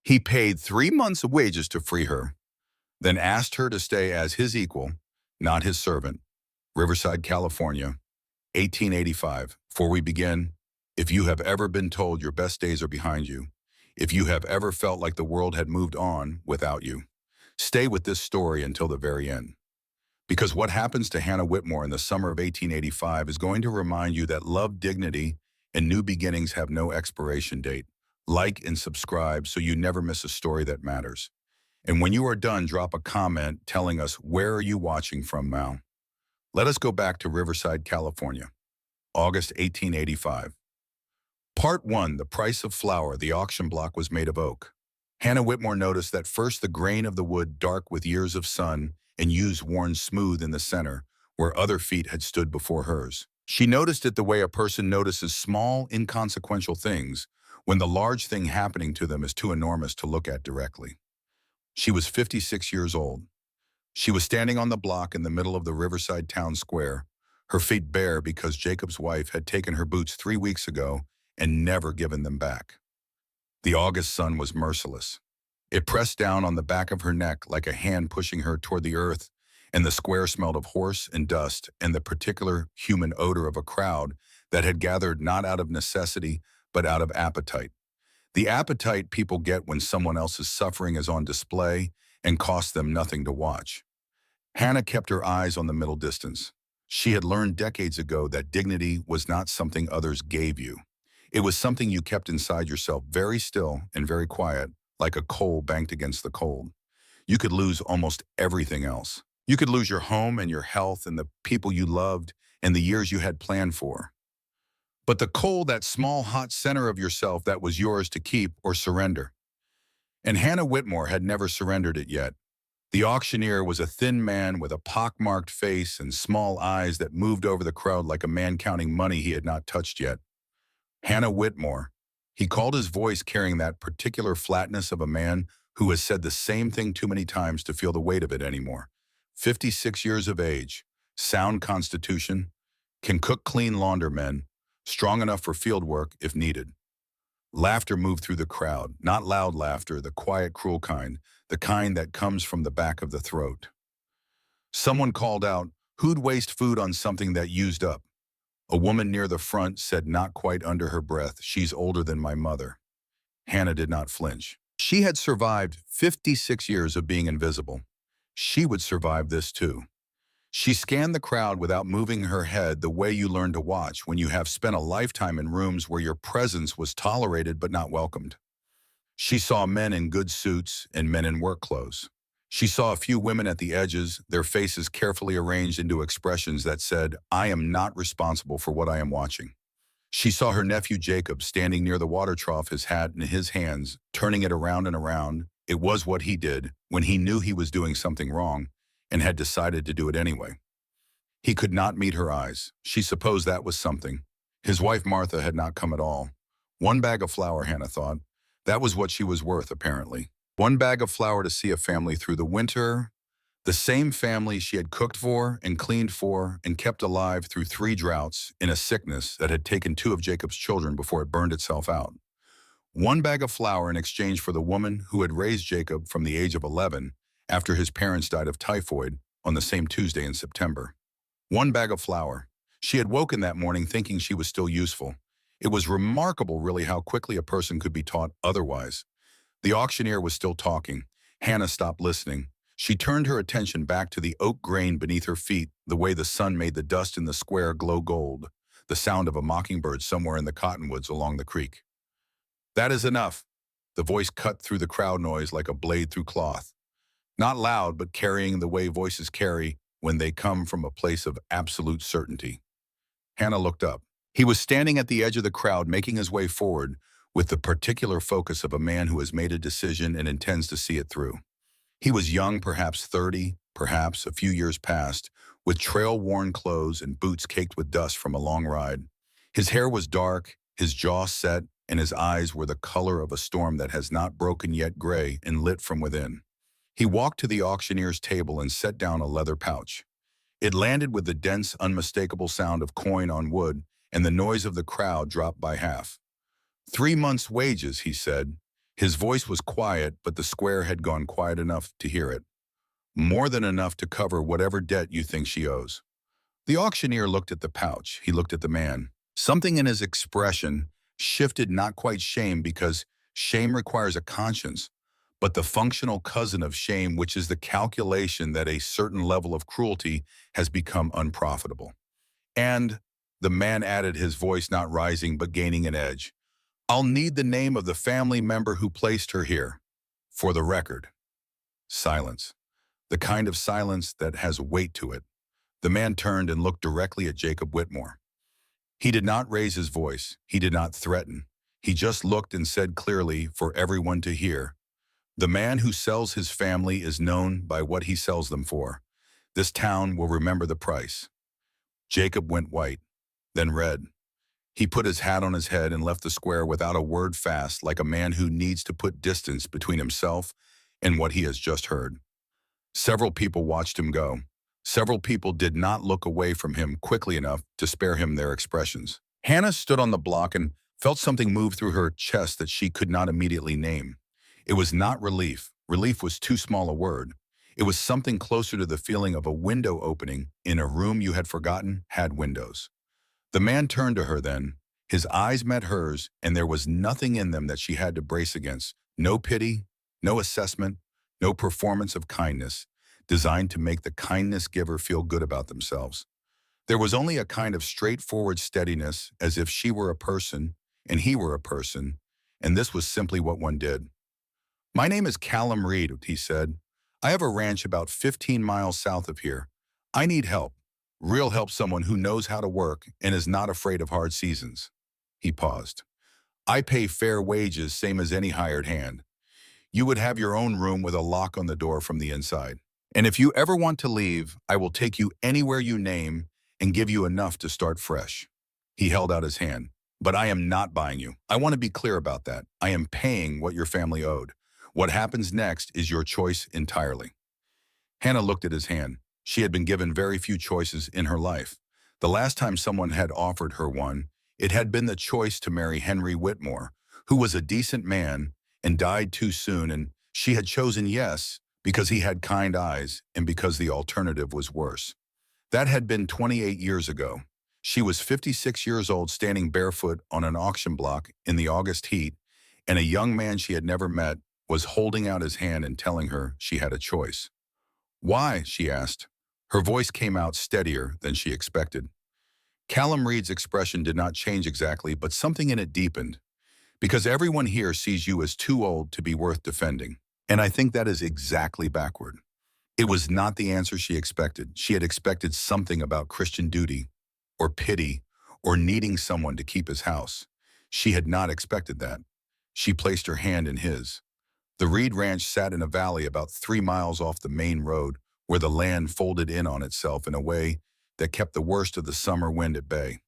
He paid 3 months of wages to free her, then asked her to stay as his equal, not his servant. Riverside, California, 1885. Before we begin, if you have ever been told your best days are behind you, if you have ever felt like the world had moved on without you, stay with this story until the very end. Because what happens to Hannah Whitmore in the summer of 1885 is going to remind you that love, dignity, and new beginnings have no expiration date. Like and subscribe so you never miss a story that matters. And when you are done, drop a comment telling us where are you watching from now. Let us go back to Riverside, California, August 1885. Part 1, the price of flour. The auction block was made of oak. Hannah Whitmore noticed that first the grain of the wood dark with years of sun and yews worn smooth in the center, where other feet had stood before hers. She noticed it the way a person notices small, inconsequential things when the large thing happening to them is too enormous to look at directly. She was 56 years old. She was standing on the block in the middle of the Riverside town square, her feet bare because Jacob's wife had taken her boots 3 weeks ago and never given them back. The August sun was merciless. It pressed down on the back of her neck like a hand pushing her toward the earth, and the square smelled of horse and dust and the particular human odor of a crowd that had gathered not out of necessity, but out of appetite. The appetite people get when someone else's suffering is on display and costs them nothing to watch. Hannah kept her eyes on the middle distance. She had learned decades ago that dignity was not something others gave you. It was something you kept inside yourself, very still and very quiet, like a coal banked against the cold. You could lose almost everything else. You could lose your home and your health and the people you loved and the years you had planned for. But the coal, that small hot center of yourself, that was yours to keep or surrender. And Hannah Whitmore had never surrendered it yet. The auctioneer was a thin man with a pockmarked face and small eyes that moved over the crowd like a man counting money he had not touched yet. Hannah Whitmore. He called his voice carrying that particular flatness of a man who has said the same thing too many times to feel the weight of it anymore. 56 years of age, sound constitution, can cook clean laundrymen, strong enough for field work if needed. Laughter moved through the crowd, not loud laughter, the quiet, cruel kind, the kind that comes from the back of the throat. Someone called out, "Who'd waste food on something that used up?" A woman near the front said, not quite under her breath, "She's older than my mother." Hannah did not flinch. She had survived 56 years of being invisible. She would survive this too. She scanned the crowd without moving her head, the way you learn to watch when you have spent a lifetime in rooms where your presence was tolerated but not welcomed. She saw men in good suits and men in work clothes. She saw a few women at the edges, their faces carefully arranged into expressions that said, "I am not responsible for what I am watching." She saw her nephew Jacob standing near the water trough, his hat in his hands, turning it around and around. It was what he did when he knew he was doing something wrong and had decided to do it anyway. He could not meet her eyes. She supposed that was something. His wife Martha had not come at all. 1 bag of flour, Hannah thought. That was what she was worth, apparently. 1 bag of flour to see a family through the winter, the same family she had cooked for and cleaned for and kept alive through 3 droughts in a sickness that had taken 2 of Jacob's children before it burned itself out. 1 bag of flour in exchange for the woman who had raised Jacob from the age of 11 after his parents died of typhoid on the same Tuesday in September. 1 bag of flour. She had woken that morning thinking she was still useful. It was remarkable, really, how quickly a person could be taught otherwise. The auctioneer was still talking. Hannah stopped listening. She turned her attention back to the oak grain beneath her feet, the way the sun made the dust in the square glow gold, the sound of a mockingbird somewhere in the cottonwoods along the creek. "That is enough." The voice cut through the crowd noise like a blade through cloth. Not loud, but carrying the way voices carry when they come from a place of absolute certainty. Hannah looked up. He was standing at the edge of the crowd, making his way forward with the particular focus of a man who has made a decision and intends to see it through. He was young, perhaps 30, perhaps a few years past, with trail-worn clothes and boots caked with dust from a long ride. His hair was dark, his jaw set, and his eyes were the color of a storm that has not broken yet, gray and lit from within. He walked to the auctioneer's table and set down a leather pouch. It landed with the dense, unmistakable sound of coin on wood, and the noise of the crowd dropped by half. 3 months' wages, he said. His voice was quiet, but the square had gone quiet enough to hear it. More than enough to cover whatever debt you think she owes. The auctioneer looked at the pouch. He looked at the man. Something in his expression shifted, not quite shame, because shame requires a conscience, but the functional cousin of shame, which is the calculation that a certain level of cruelty has become unprofitable. And the man added, his voice not rising but gaining an edge. I'll need the name of the family member who placed her here. For the record. Silence. The kind of silence that has weight to it. The man turned and looked directly at Jacob Whitmore. He did not raise his voice. He did not threaten. He just looked and said clearly for everyone to hear, the man who sells his family is known by what he sells them for. This town will remember the price. Jacob went white, then red. He put his hat on his head and left the square without a word, fast, like a man who needs to put distance between himself and what he has just heard. Several people watched him go. Several people did not look away from him quickly enough to spare him their expressions. Hannah stood on the block and felt something move through her chest that she could not immediately name. It was not relief. Relief was too small a word. It was something closer to the feeling of a window opening in a room you had forgotten had windows. The man turned to her then. His eyes met hers, and there was nothing in them that she had to brace against. No pity, no assessment, no performance of kindness, designed to make the kindness giver feel good about themselves. There was only a kind of straightforward steadiness, as if she were a person and he were a person, and this was simply what one did. My name is Callum Reed, he said. I have a ranch about 15 miles south of here. I need help. Real help, someone who knows how to work and is not afraid of hard seasons. He paused. I pay fair wages, same as any hired hand. You would have your own room with a lock on the door from the inside. And if you ever want to leave, I will take you anywhere you name and give you enough to start fresh. He held out his hand. But I am not buying you. I want to be clear about that. I am paying what your family owed. What happens next is your choice entirely. Hannah looked at his hand. She had been given very few choices in her life. The last time someone had offered her one, it had been the choice to marry Henry Whitmore, who was a decent man and died too soon, and she had chosen yes because he had kind eyes and because the alternative was worse. That had been 28 years ago. She was 56 years old, standing barefoot on an auction block in the August heat, and a young man she had never met was holding out his hand and telling her she had a choice. Why? She asked. Her voice came out steadier than she expected. Callum Reed's expression did not change exactly, but something in it deepened. Because everyone here sees you as too old to be worth defending. And I think that is exactly backward. It was not the answer she expected. She had expected something about Christian duty, or pity, or needing someone to keep his house. She had not expected that. She placed her hand in his. The Reed Ranch sat in a valley about 3 miles off the main road, where the land folded in on itself in a way that kept the worst of the summer wind at bay.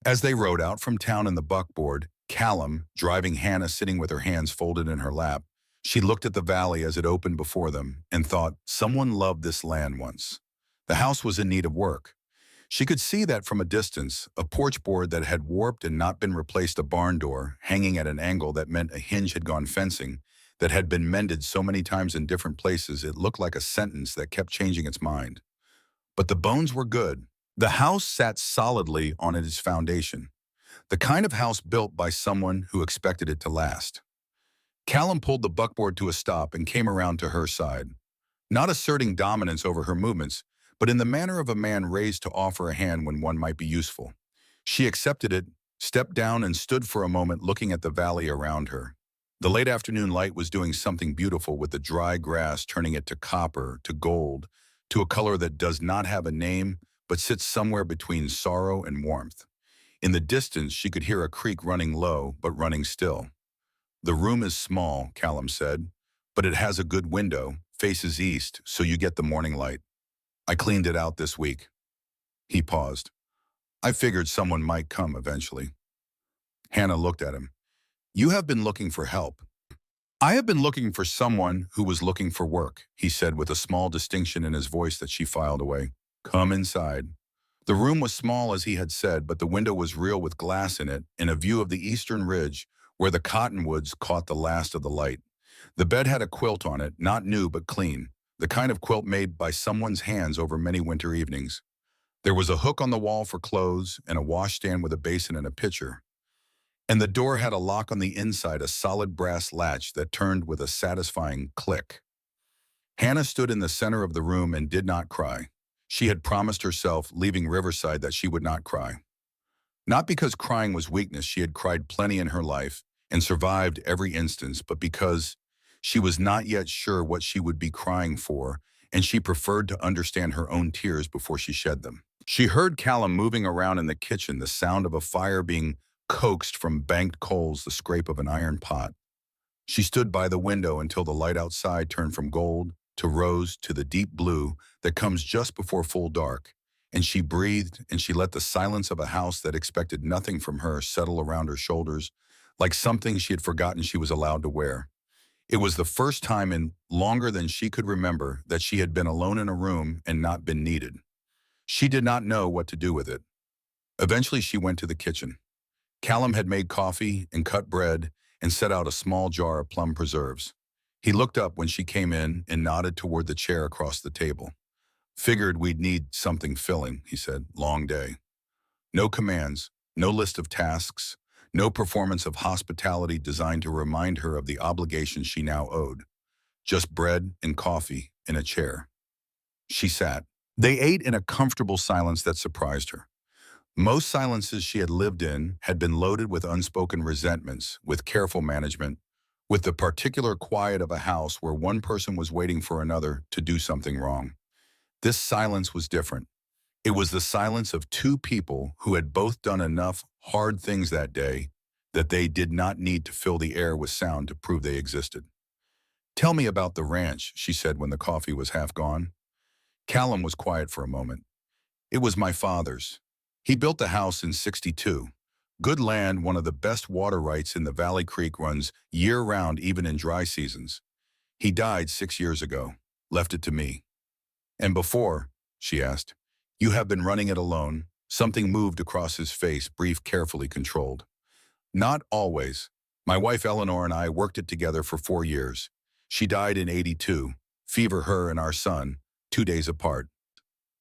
As they rode out from town in the buckboard, Callum, driving Hannah sitting with her hands folded in her lap, she looked at the valley as it opened before them and thought, someone loved this land once. The house was in need of work. She could see that from a distance, a porch board that had warped and not been replaced, a barn door hanging at an angle that meant a hinge had gone fencing, that had been mended so many times in different places it looked like a sentence that kept changing its mind. But the bones were good. The house sat solidly on its foundation, the kind of house built by someone who expected it to last. Callum pulled the buckboard to a stop and came around to her side, not asserting dominance over her movements, but in the manner of a man raised to offer a hand when one might be useful. She accepted it, stepped down, and stood for a moment looking at the valley around her. The late afternoon light was doing something beautiful with the dry grass, turning it to copper, to gold, to a color that does not have a name, but sits somewhere between sorrow and warmth. In the distance, she could hear a creek running low, but running still. The room is small, Callum said, but it has a good window, faces east, so you get the morning light. I cleaned it out this week. He paused. I figured someone might come eventually. Hannah looked at him. You have been looking for help. I have been looking for someone who was looking for work, he said with a small distinction in his voice that she filed away. Come inside. The room was small as he had said, but the window was real with glass in it and a view of the eastern ridge where the cottonwoods caught the last of the light. The bed had a quilt on it, not new but clean, the kind of quilt made by someone's hands over many winter evenings. There was a hook on the wall for clothes and a washstand with a basin and a pitcher. And the door had a lock on the inside, a solid brass latch that turned with a satisfying click. Hannah stood in the center of the room and did not cry. She had promised herself, leaving Riverside, that she would not cry. Not because crying was weakness, she had cried plenty in her life and survived every instance, but because she was not yet sure what she would be crying for, and she preferred to understand her own tears before she shed them. She heard Callum moving around in the kitchen, the sound of a fire being coaxed from banked coals, the scrape of an iron pot. She stood by the window until the light outside turned from gold to rose to the deep blue that comes just before full dark, and she breathed and she let the silence of a house that expected nothing from her settle around her shoulders like something she had forgotten she was allowed to wear. It was the first time in longer than she could remember that she had been alone in a room and not been needed. She did not know what to do with it. Eventually she went to the kitchen. Callum had made coffee and cut bread and set out a small jar of plum preserves. He looked up when she came in and nodded toward the chair across the table. "Figured we'd need something filling," he said. "Long day." No commands, no list of tasks, no performance of hospitality designed to remind her of the obligations she now owed. Just bread and coffee in a chair. She sat. They ate in a comfortable silence that surprised her. Most silences she had lived in had been loaded with unspoken resentments, with careful management, with the particular quiet of a house where one person was waiting for another to do something wrong. This silence was different. It was the silence of two people who had both done enough hard things that day that they did not need to fill the air with sound to prove they existed. "Tell me about the ranch," she said when the coffee was half gone. Callum was quiet for a moment. "It was my father's. He built the house in '62. Good land, one of the best water rights in the Valley Creek, runs year-round even in dry seasons. He died 6 years ago, left it to me." "And before," she asked, "you have been running it alone?" Something moved across his face, brief, carefully controlled. "Not always. My wife Eleanor and I worked it together for 4 years. She died in '82, fever her and our son, 2 days apart."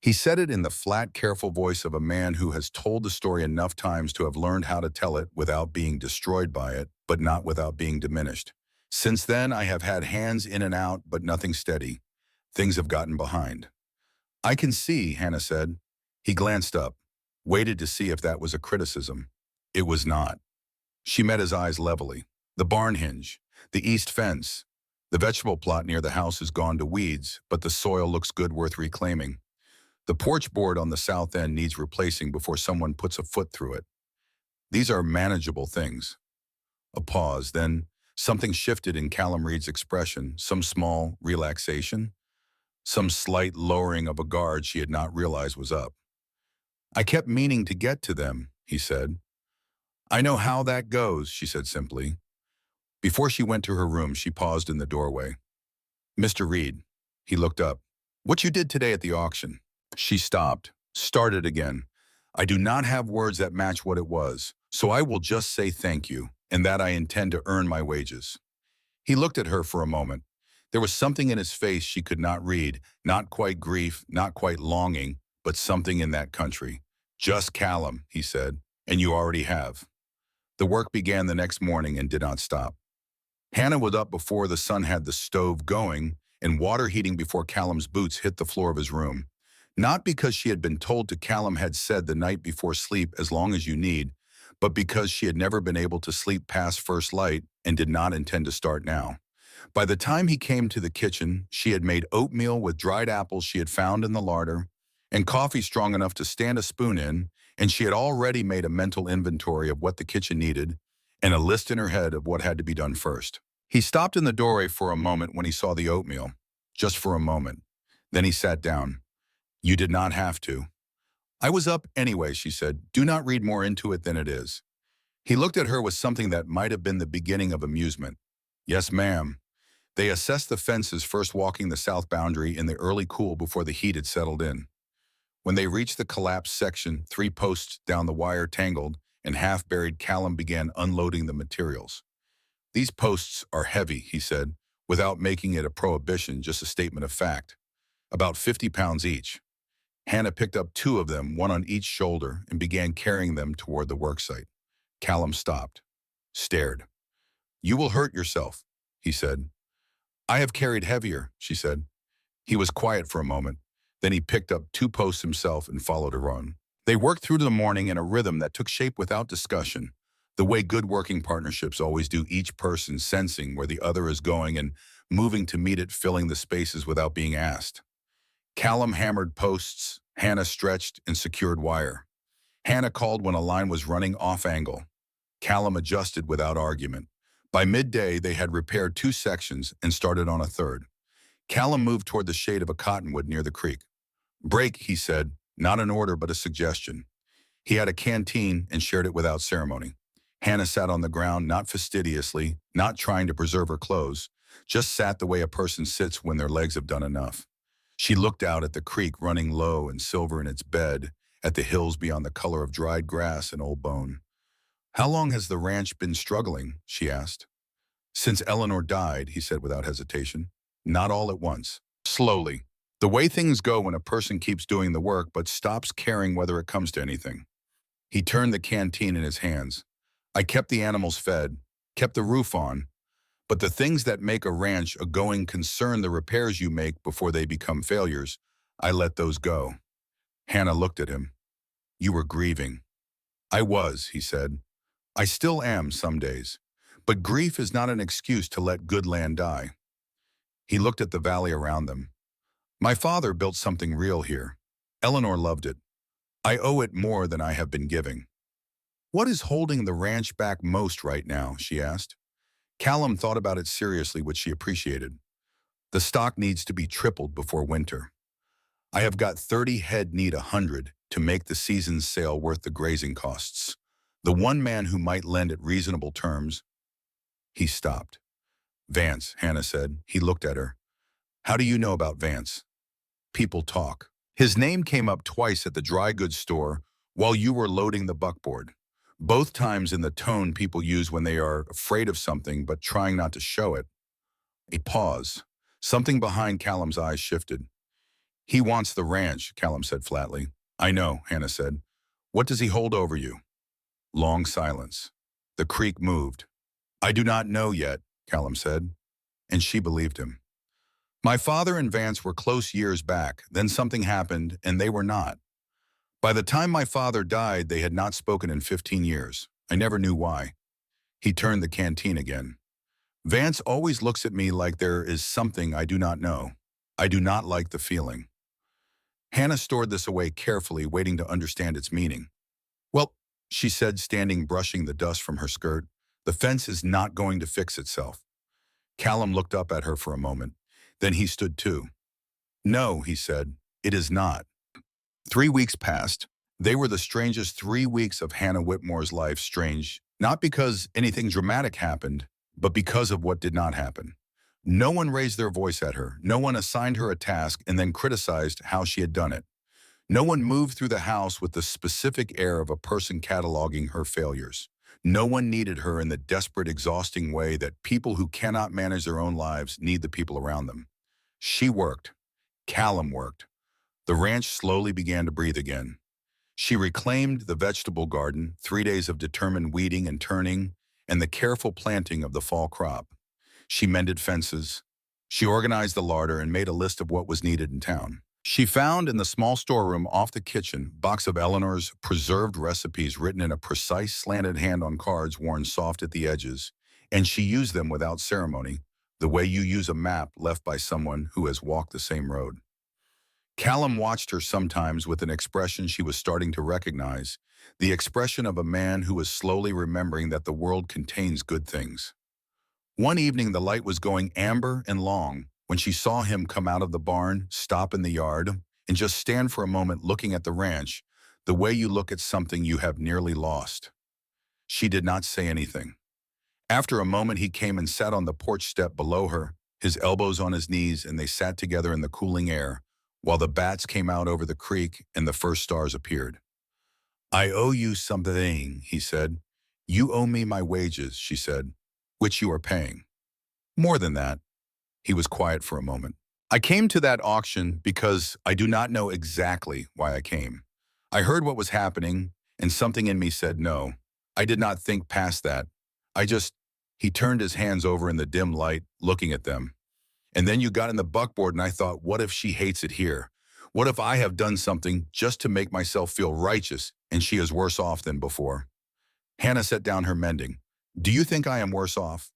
He said it in the flat, careful voice of a man who has told the story enough times to have learned how to tell it without being destroyed by it, but not without being diminished. "Since then, I have had hands in and out, but nothing steady. Things have gotten behind." "I can see," Hannah said. He glanced up, waited to see if that was a criticism. It was not. She met his eyes levelly. "The barn hinge, the east fence. The vegetable plot near the house is gone to weeds, but the soil looks good, worth reclaiming. The porch board on the south end needs replacing before someone puts a foot through it. These are manageable things." A pause, then something shifted in Callum Reed's expression, some small relaxation, some slight lowering of a guard she had not realized was up. "I kept meaning to get to them," he said. "I know how that goes," she said simply. Before she went to her room, she paused in the doorway. "Mr. Reed." He looked up. "What you did today at the auction?" She stopped, started again. "I do not have words that match what it was, so I will just say thank you, and that I intend to earn my wages." He looked at her for a moment. There was something in his face she could not read, not quite grief, not quite longing, but something in that country. "Just Callum," he said, "and you already have." The work began the next morning and did not stop. Hannah was up before the sun had the stove going and water heating before Callum's boots hit the floor of his room. Not because she had been told to. Callum had said the night before, "Sleep as long as you need," but because she had never been able to sleep past first light and did not intend to start now. By the time he came to the kitchen, she had made oatmeal with dried apples she had found in the larder and coffee strong enough to stand a spoon in, and she had already made a mental inventory of what the kitchen needed and a list in her head of what had to be done first. He stopped in the doorway for a moment when he saw the oatmeal, just for a moment. Then he sat down. "You did not have to." "I was up anyway," she said. "Do not read more into it than it is." He looked at her with something that might have been the beginning of amusement. "Yes, ma'am." They assessed the fences, first walking the south boundary in the early cool before the heat had settled in. When they reached the collapsed section, 3 posts down the wire tangled, and half-buried Callum began unloading the materials. "These posts are heavy," he said, without making it a prohibition, just a statement of fact. "About 50 pounds each." Hannah picked up two of them, one on each shoulder, and began carrying them toward the worksite. Callum stopped, stared. "You will hurt yourself," he said. "I have carried heavier," she said. He was quiet for a moment. Then he picked up two posts himself and followed her on. They worked through the morning in a rhythm that took shape without discussion, the way good working partnerships always do, each person sensing where the other is going and moving to meet it, filling the spaces without being asked. Callum hammered posts, Hannah stretched and secured wire. Hannah called when a line was running off angle. Callum adjusted without argument. By midday, they had repaired two sections and started on a third. Callum moved toward the shade of a cottonwood near the creek. "Break," he said, not an order but a suggestion. He had a canteen and shared it without ceremony. Hannah sat on the ground, not fastidiously, not trying to preserve her clothes, just sat the way a person sits when their legs have done enough. She looked out at the creek running low and silver in its bed, at the hills beyond the color of dried grass and old bone. "How long has the ranch been struggling?" she asked. "Since Eleanor died," he said without hesitation. "Not all at once. Slowly. The way things go when a person keeps doing the work but stops caring whether it comes to anything." He turned the canteen in his hands. "I kept the animals fed, kept the roof on, but the things that make a ranch a going concern, the repairs you make before they become failures, I let those go." Hannah looked at him. "You were grieving." "I was," he said. "I still am some days. But grief is not an excuse to let good land die." He looked at the valley around them. "My father built something real here. Eleanor loved it. I owe it more than I have been giving." "What is holding the ranch back most right now?" she asked. Callum thought about it seriously, which she appreciated. "The stock needs to be tripled before winter. I have got 30 head, need 100 to make the season's sale worth the grazing costs. The one man who might lend at reasonable terms." He stopped. "Vance," Hannah said. He looked at her. "How do you know about Vance?" "People talk. His name came up twice at the dry goods store while you were loading the buckboard. Both times in the tone people use when they are afraid of something but trying not to show it." A pause. Something behind Callum's eyes shifted. "He wants the ranch," Callum said flatly. "I know," Hannah said. "What does he hold over you?" Long silence. The creek moved. "I do not know yet," Callum said, and she believed him. "My father and Vance were close years back, then something happened and they were not. By the time my father died, they had not spoken in 15 years. I never knew why." He turned the canteen again. "Vance always looks at me like there is something I do not know. I do not like the feeling." Hannah stored this away carefully, waiting to understand its meaning. "Well," she said, standing brushing the dust from her skirt, "the fence is not going to fix itself." Callum looked up at her for a moment. Then he stood too. "No," he said, "it is not." 3 weeks passed. They were the strangest 3 weeks of Hannah Whitmore's life, strange, not because anything dramatic happened, but because of what did not happen. No one raised their voice at her. No one assigned her a task and then criticized how she had done it. No one moved through the house with the specific air of a person cataloging her failures. No one needed her in the desperate, exhausting way that people who cannot manage their own lives need the people around them. She worked. Callum worked. The ranch slowly began to breathe again. She reclaimed the vegetable garden, 3 days of determined weeding and turning, and the careful planting of the fall crop. She mended fences. She organized the larder and made a list of what was needed in town. She found in the small storeroom off the kitchen a box of Eleanor's preserved recipes written in a precise slanted hand on cards worn soft at the edges, and she used them without ceremony, the way you use a map left by someone who has walked the same road. Callum watched her sometimes with an expression she was starting to recognize, the expression of a man who is slowly remembering that the world contains good things. One evening the light was going amber and long when she saw him come out of the barn, stop in the yard, and just stand for a moment looking at the ranch, the way you look at something you have nearly lost. She did not say anything. After a moment he came and sat on the porch step below her, his elbows on his knees, and they sat together in the cooling air, while the bats came out over the creek and the first stars appeared. I owe you something, he said. You owe me my wages, she said, which you are paying. More than that. He was quiet for a moment. I came to that auction because I do not know exactly why I came. I heard what was happening, and something in me said no. I did not think past that. I just, he turned his hands over in the dim light, looking at them. And then you got in the buckboard and I thought, what if she hates it here? What if I have done something just to make myself feel righteous and she is worse off than before? Hannah set down her mending. Do you think I am worse off?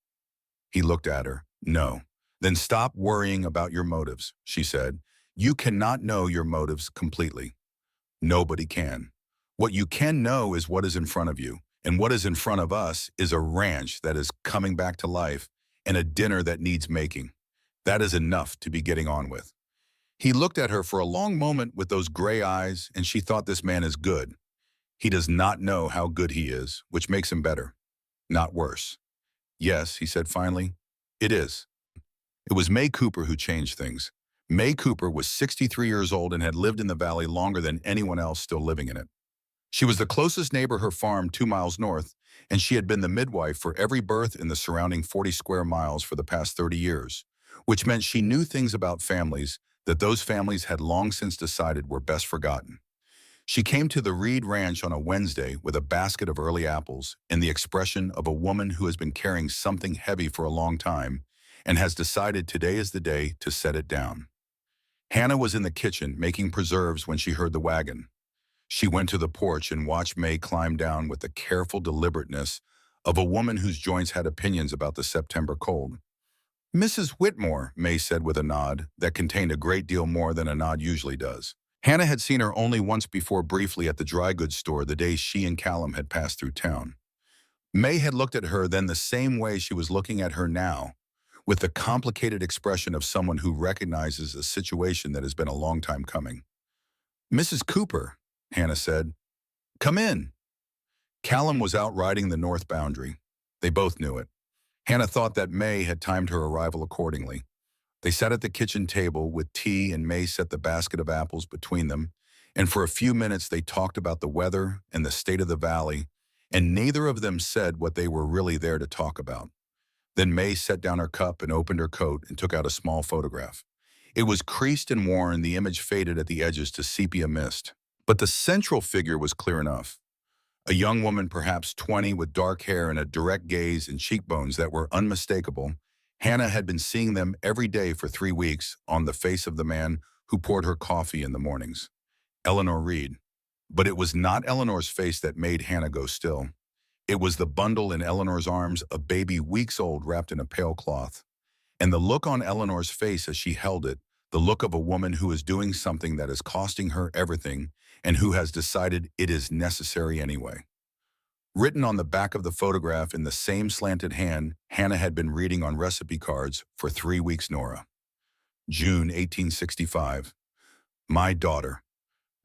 He looked at her. No. Then stop worrying about your motives, she said. You cannot know your motives completely. Nobody can. What you can know is what is in front of you. And what is in front of us is a ranch that is coming back to life and a dinner that needs making. That is enough to be getting on with. He looked at her for a long moment with those gray eyes, and she thought this man is good. He does not know how good he is, which makes him better, not worse. Yes, he said finally, it is. It was May Cooper who changed things. May Cooper was 63 years old and had lived in the valley longer than anyone else still living in it. She was the closest neighbor her farm 2 miles north, and she had been the midwife for every birth in the surrounding 40 square miles for the past 30 years, which meant she knew things about families that those families had long since decided were best forgotten. She came to the Reed Ranch on a Wednesday with a basket of early apples and the expression of a woman who has been carrying something heavy for a long time and has decided today is the day to set it down. Hannah was in the kitchen making preserves when she heard the wagon. She went to the porch and watched May climb down with the careful deliberateness of a woman whose joints had opinions about the September cold. Mrs. Whitmore, May said with a nod that contained a great deal more than a nod usually does. Hannah had seen her only once before briefly at the dry goods store the day she and Callum had passed through town. May had looked at her then the same way she was looking at her now, with the complicated expression of someone who recognizes a situation that has been a long time coming. Mrs. Cooper, Hannah said, come in. Callum was out riding the north boundary. They both knew it. Hannah thought that May had timed her arrival accordingly. They sat at the kitchen table with tea and May set the basket of apples between them, and for a few minutes they talked about the weather and the state of the valley, and neither of them said what they were really there to talk about. Then May set down her cup and opened her coat and took out a small photograph. It was creased and worn, the image faded at the edges to sepia mist, but the central figure was clear enough. A young woman, perhaps 20, with dark hair and a direct gaze and cheekbones that were unmistakable. Hannah had been seeing them every day for 3 weeks on the face of the man who poured her coffee in the mornings. Eleanor Reed. But it was not Eleanor's face that made Hannah go still. It was the bundle in Eleanor's arms, a baby weeks old wrapped in a pale cloth. And the look on Eleanor's face as she held it, the look of a woman who is doing something that is costing her everything and who has decided it is necessary anyway. Written on the back of the photograph in the same slanted hand Hannah had been reading on recipe cards for 3 weeks, Nora. June 1865. My daughter.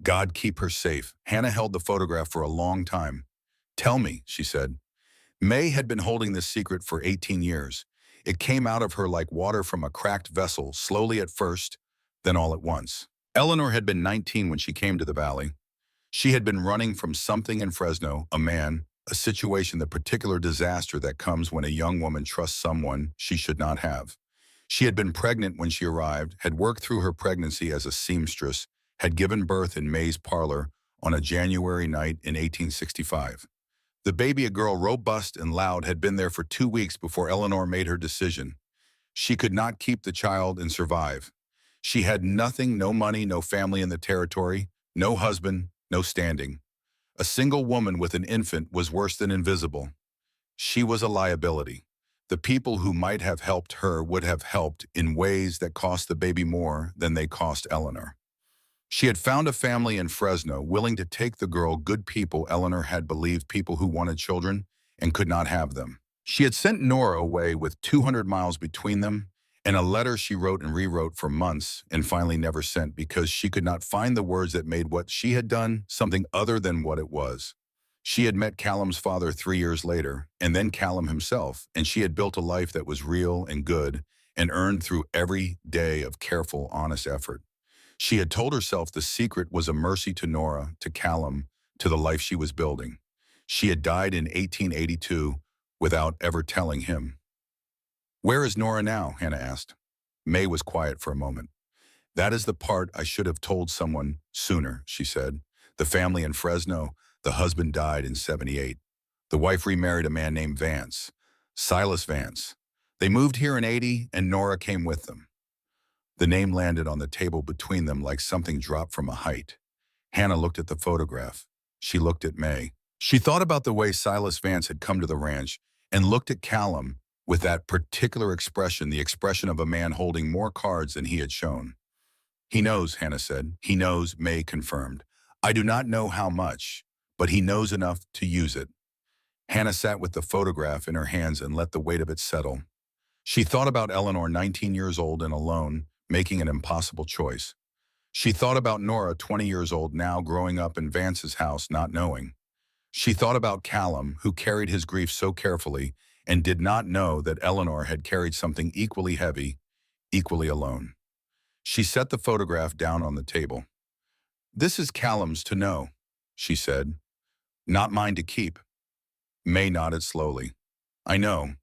God keep her safe. Hannah held the photograph for a long time. Tell me, she said. May had been holding this secret for 18 years. It came out of her like water from a cracked vessel, slowly at first, then all at once. Eleanor had been 19 when she came to the valley. She had been running from something in Fresno, a man, a situation, the particular disaster that comes when a young woman trusts someone she should not have. She had been pregnant when she arrived, had worked through her pregnancy as a seamstress, had given birth in May's parlor on a January night in 1865. The baby, a girl robust and loud, had been there for 2 weeks before Eleanor made her decision. She could not keep the child and survive. She had nothing, no money, no family in the territory, no husband, no standing. A single woman with an infant was worse than invisible. She was a liability. The people who might have helped her would have helped in ways that cost the baby more than they cost Eleanor. She had found a family in Fresno willing to take the girl, good people Eleanor had believed, people who wanted children and could not have them. She had sent Nora away with 200 miles between them, and a letter she wrote and rewrote for months and finally never sent because she could not find the words that made what she had done something other than what it was. She had met Callum's father 3 years later, and then Callum himself, and she had built a life that was real and good and earned through every day of careful, honest effort. She had told herself the secret was a mercy to Nora, to Callum, to the life she was building. She had died in 1882 without ever telling him. "Where is Nora now?" Hannah asked. May was quiet for a moment. "That is the part I should have told someone sooner," she said. "The family in Fresno, the husband died in 78. The wife remarried a man named Vance, Silas Vance. They moved here in 80 and Nora came with them." The name landed on the table between them like something dropped from a height. Hannah looked at the photograph. She looked at May. She thought about the way Silas Vance had come to the ranch and looked at Callum with that particular expression, the expression of a man holding more cards than he had shown. "He knows," Hannah said. "He knows," May confirmed. "I do not know how much, but he knows enough to use it." Hannah sat with the photograph in her hands and let the weight of it settle. She thought about Eleanor, 19 years old and alone, making an impossible choice. She thought about Nora, 20 years old now, growing up in Vance's house, not knowing. She thought about Callum, who carried his grief so carefully and did not know that Eleanor had carried something equally heavy, equally alone. She set the photograph down on the table. "This is Callum's to know," she said. "Not mine to keep." May nodded slowly. "I know.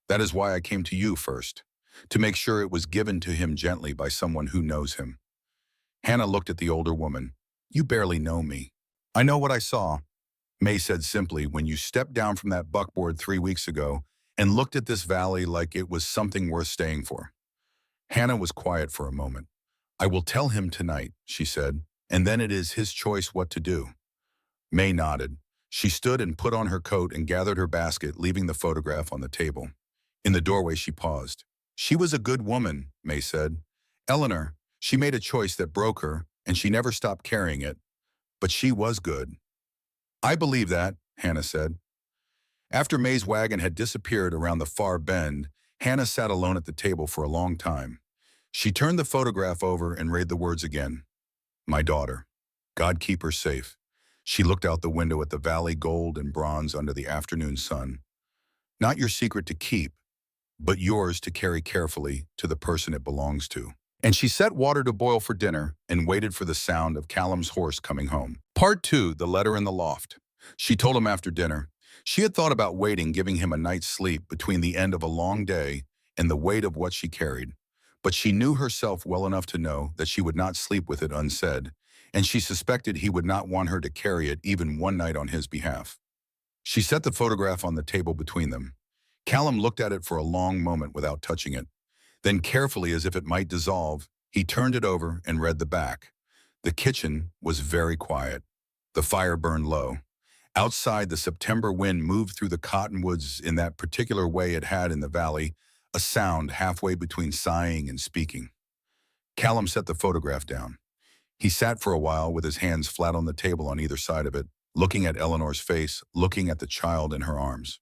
That is why I came to you first, to make sure it was given to him gently by someone who knows him." Hannah looked at the older woman. "You barely know me." "I know what I saw," May said simply, "when you stepped down from that buckboard 3 weeks ago and looked at this valley like it was something worth staying for." Hannah was quiet for a moment. "I will tell him tonight," she said, "and then it is his choice what to do." May nodded. She stood and put on her coat and gathered her basket, leaving the photograph on the table. In the doorway, she paused. "She was a good woman," May said. "Eleanor, she made a choice that broke her, and she never stopped carrying it. But she was good." "I believe that," Hannah said. After May's wagon had disappeared around the far bend, Hannah sat alone at the table for a long time. She turned the photograph over and read the words again. "My daughter. God keep her safe." She looked out the window at the valley, gold and bronze under the afternoon sun. "Not your secret to keep, but yours to carry carefully to the person it belongs to." And she set water to boil for dinner and waited for the sound of Callum's horse coming home. Part 2, the letter in the loft. She told him after dinner. She had thought about waiting, giving him a night's sleep between the end of a long day and the weight of what she carried. But she knew herself well enough to know that she would not sleep with it unsaid, and she suspected he would not want her to carry it even one night on his behalf. She set the photograph on the table between them. Callum looked at it for a long moment without touching it. Then carefully, as if it might dissolve, he turned it over and read the back. The kitchen was very quiet. The fire burned low. Outside, the September wind moved through the cottonwoods in that particular way it had in the valley, a sound halfway between sighing and speaking. Callum set the photograph down. He sat for a while with his hands flat on the table on either side of it, looking at Eleanor's face, looking at the child in her arms.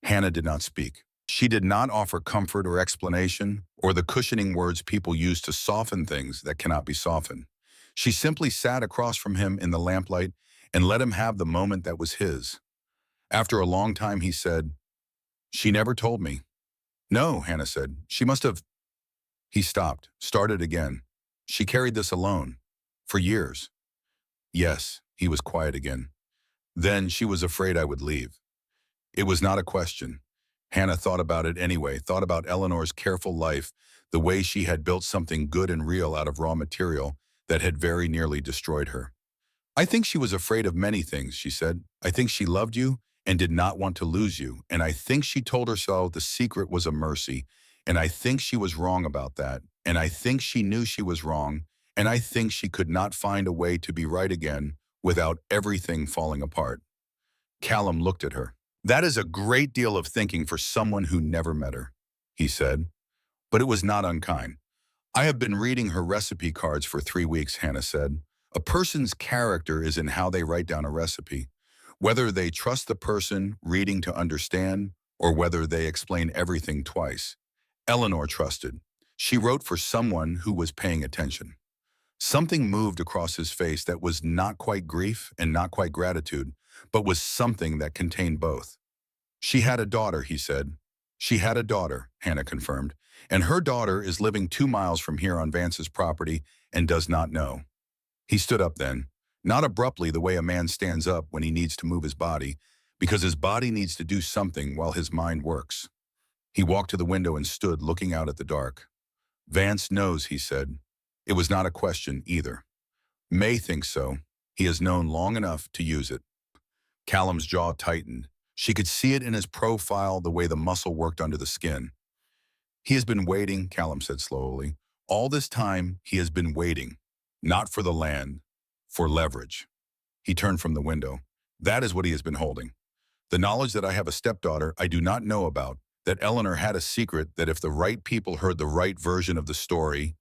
Hannah did not speak. She did not offer comfort or explanation or the cushioning words people use to soften things that cannot be softened. She simply sat across from him in the lamplight and let him have the moment that was his. After a long time, he said, "She never told me." "No," Hannah said. "She must have—" He stopped, started again. "She carried this alone. For years." "Yes," he was quiet again. "Then she was afraid I would leave." It was not a question. Hannah thought about it anyway, thought about Eleanor's careful life, the way she had built something good and real out of raw material that had very nearly destroyed her. "I think she was afraid of many things," she said. "I think she loved you and did not want to lose you, and I think she told herself the secret was a mercy, and I think she was wrong about that, and I think she knew she was wrong, and I think she could not find a way to be right again without everything falling apart." Callum looked at her. "That is a great deal of thinking for someone who never met her," he said. But it was not unkind. "I have been reading her recipe cards for 3 weeks," Hannah said. "A person's character is in how they write down a recipe. Whether they trust the person reading to understand, or whether they explain everything twice. Eleanor trusted. She wrote for someone who was paying attention." Something moved across his face that was not quite grief and not quite gratitude, but was something that contained both. "She had a daughter," he said. "She had a daughter," Hannah confirmed, "and her daughter is living 2 miles from here on Vance's property and does not know." He stood up then. Not abruptly the way a man stands up when he needs to move his body, because his body needs to do something while his mind works. He walked to the window and stood looking out at the dark. Vance knows, he said. It was not a question either. May thinks so. He has known long enough to use it. Callum's jaw tightened. She could see it in his profile, the way the muscle worked under the skin. He has been waiting, Callum said slowly. All this time, he has been waiting. Not for the land, for leverage. He turned from the window. That is what he has been holding. The knowledge that I have a stepdaughter I do not know about, that Eleanor had a secret that if the right people heard the right version of the story,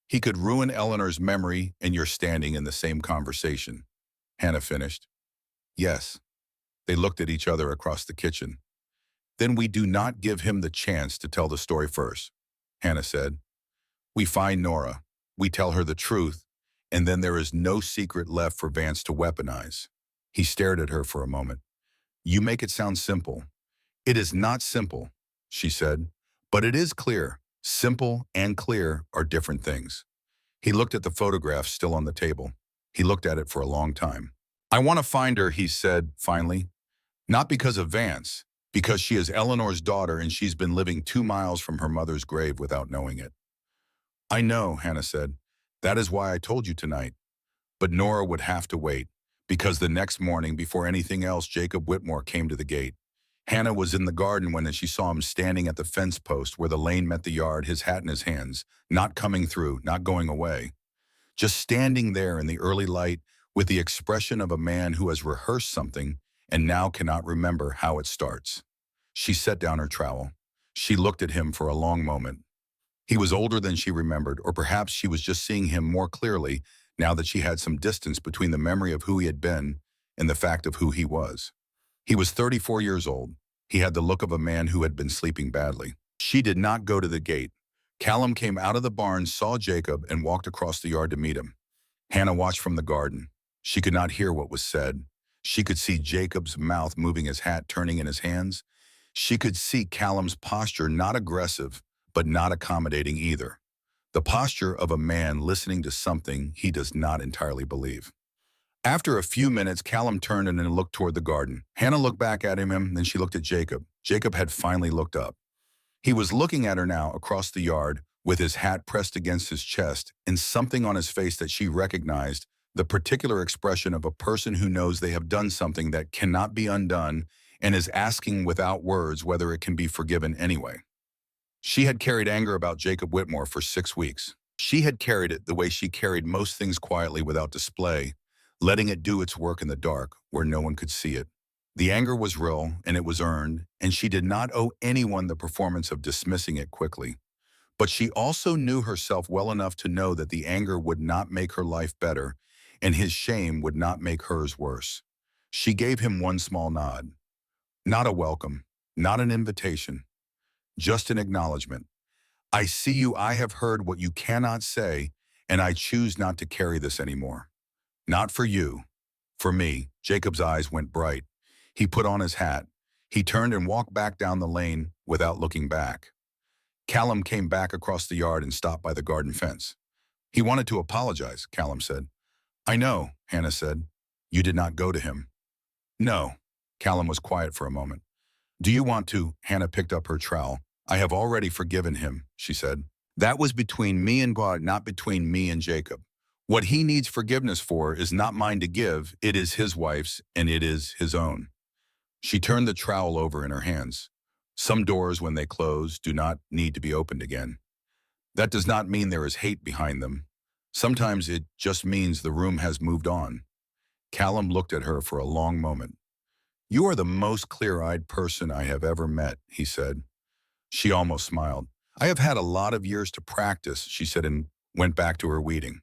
he could ruin Eleanor's memory and you're standing in the same conversation. Hannah finished. Yes. They looked at each other across the kitchen. Then we do not give him the chance to tell the story first, Hannah said. We find Nora, we tell her the truth, and then there is no secret left for Vance to weaponize. He stared at her for a moment. You make it sound simple. It is not simple, she said, but it is clear. Simple and clear are different things. He looked at the photograph still on the table. He looked at it for a long time. I want to find her, he said, finally. Not because of Vance, because she is Eleanor's daughter and she's been living 2 miles from her mother's grave without knowing it. I know, Hannah said. That is why I told you tonight. But Nora would have to wait, because the next morning, before anything else, Jacob Whitmore came to the gate. Hannah was in the garden when she saw him standing at the fence post where the lane met the yard, his hat in his hands, not coming through, not going away. Just standing there in the early light with the expression of a man who has rehearsed something and now cannot remember how it starts. She set down her trowel. She looked at him for a long moment. He was older than she remembered, or perhaps she was just seeing him more clearly now that she had some distance between the memory of who he had been and the fact of who he was. He was 34 years old. He had the look of a man who had been sleeping badly. She did not go to the gate. Callum came out of the barn, saw Jacob, and walked across the yard to meet him. Hannah watched from the garden. She could not hear what was said. She could see Jacob's mouth moving, his hat turning in his hands. She could see Callum's posture, not aggressive, but not accommodating either. The posture of a man listening to something he does not entirely believe. After a few minutes, Callum turned and then looked toward the garden. Hannah looked back at him, then she looked at Jacob. Jacob had finally looked up. He was looking at her now across the yard with his hat pressed against his chest and something on his face that she recognized, the particular expression of a person who knows they have done something that cannot be undone and is asking without words whether it can be forgiven anyway. She had carried anger about Jacob Whitmore for 6 weeks. She had carried it the way she carried most things, quietly without display, letting it do its work in the dark where no one could see it. The anger was real and it was earned, and she did not owe anyone the performance of dismissing it quickly. But she also knew herself well enough to know that the anger would not make her life better, and his shame would not make hers worse. She gave him one small nod. Not a welcome, not an invitation, just an acknowledgement. I see you, I have heard what you cannot say, and I choose not to carry this anymore. Not for you, for me. Jacob's eyes went bright. He put on his hat. He turned and walked back down the lane without looking back. Callum came back across the yard and stopped by the garden fence. He wanted to apologize, Callum said. I know, Hannah said. You did not go to him. No. Callum was quiet for a moment. Do you want to? Hannah picked up her trowel. I have already forgiven him, she said. That was between me and God, not between me and Jacob. What he needs forgiveness for is not mine to give. It is his wife's, and it is his own. She turned the trowel over in her hands. Some doors, when they close, do not need to be opened again. That does not mean there is hate behind them. Sometimes it just means the room has moved on. Callum looked at her for a long moment. You are the most clear-eyed person I have ever met, he said. She almost smiled. I have had a lot of years to practice, she said, and went back to her weeding.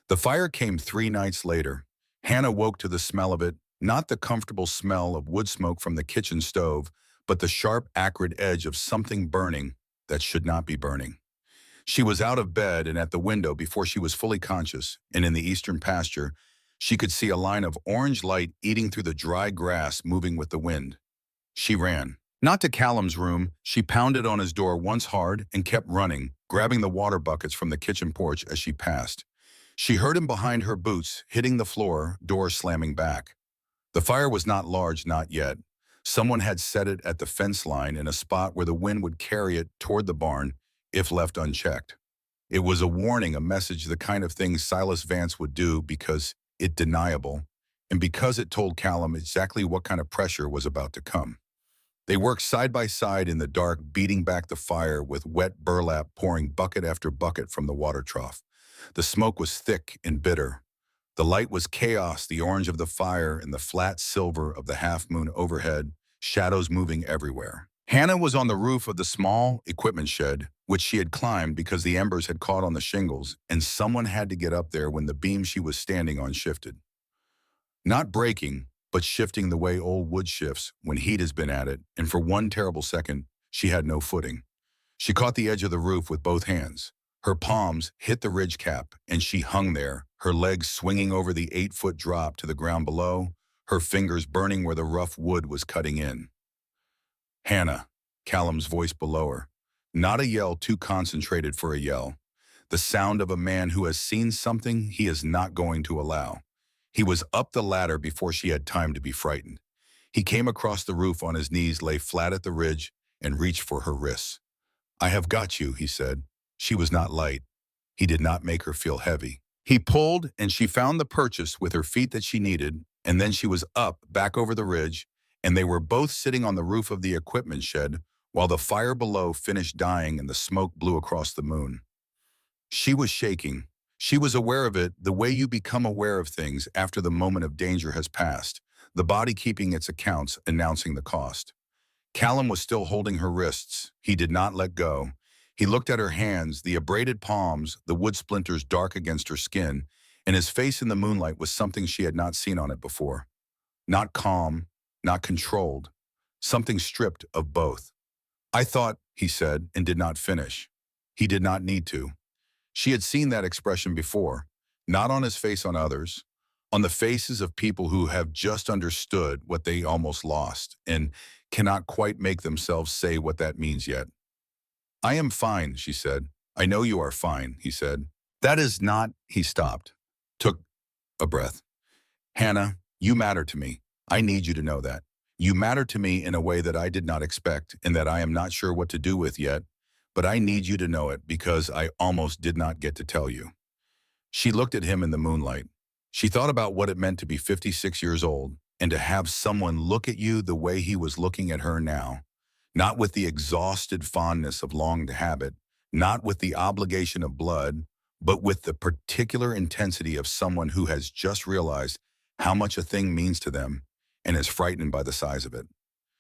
The fire came 3 nights later. Hannah woke to the smell of it, not the comfortable smell of wood smoke from the kitchen stove, but the sharp, acrid edge of something burning that should not be burning. She was out of bed and at the window before she was fully conscious, and in the eastern pasture, she could see a line of orange light eating through the dry grass, moving with the wind. She ran. Not to Callum's room. She pounded on his door once hard and kept running, grabbing the water buckets from the kitchen porch as she passed. She heard him behind her boots, hitting the floor, door slamming back. The fire was not large, not yet. Someone had set it at the fence line in a spot where the wind would carry it toward the barn if left unchecked. It was a warning, a message, the kind of thing Silas Vance would do because it deniable, and because it told Callum exactly what kind of pressure was about to come. They worked side by side in the dark, beating back the fire with wet burlap pouring bucket after bucket from the water trough. The smoke was thick and bitter. The light was chaos, the orange of the fire and the flat silver of the half-moon overhead, shadows moving everywhere. Hannah was on the roof of the small equipment shed, which she had climbed because the embers had caught on the shingles, and someone had to get up there when the beam she was standing on shifted. Not breaking, but shifting the way old wood shifts when heat has been at it, and for one terrible second, she had no footing. She caught the edge of the roof with both hands. Her palms hit the ridge cap, and she hung there, her legs swinging over the 8-foot drop to the ground below, her fingers burning where the rough wood was cutting in. Hannah, Callum's voice below her. Not a yell too concentrated for a yell. The sound of a man who has seen something he is not going to allow. He was up the ladder before she had time to be frightened. He came across the roof on his knees, lay flat at the ridge, and reached for her wrists. "I have got you," he said. She was not light. He did not make her feel heavy. He pulled, and she found the purchase with her feet that she needed, and then she was up, back over the ridge, and they were both sitting on the roof of the equipment shed while the fire below finished dying and the smoke blew across the moon. She was shaking. She was aware of it, the way you become aware of things after the moment of danger has passed, the body keeping its accounts, announcing the cost. Callum was still holding her wrists. He did not let go. He looked at her hands, the abraded palms, the wood splinters dark against her skin, and his face in the moonlight was something she had not seen on it before. Not calm, not controlled, something stripped of both. "I thought," he said, and did not finish. He did not need to. She had seen that expression before, not on his face on others, on the faces of people who have just understood what they almost lost and cannot quite make themselves say what that means yet. "I am fine," she said. "I know you are fine," he said. "That is not," he stopped, took a breath. "Hannah, you matter to me. I need you to know that. You matter to me in a way that I did not expect and that I am not sure what to do with yet, but I need you to know it because I almost did not get to tell you." She looked at him in the moonlight. She thought about what it meant to be 56 years old and to have someone look at you the way he was looking at her now, not with the exhausted fondness of longed habit, not with the obligation of blood, but with the particular intensity of someone who has just realized how much a thing means to them and is frightened by the size of it.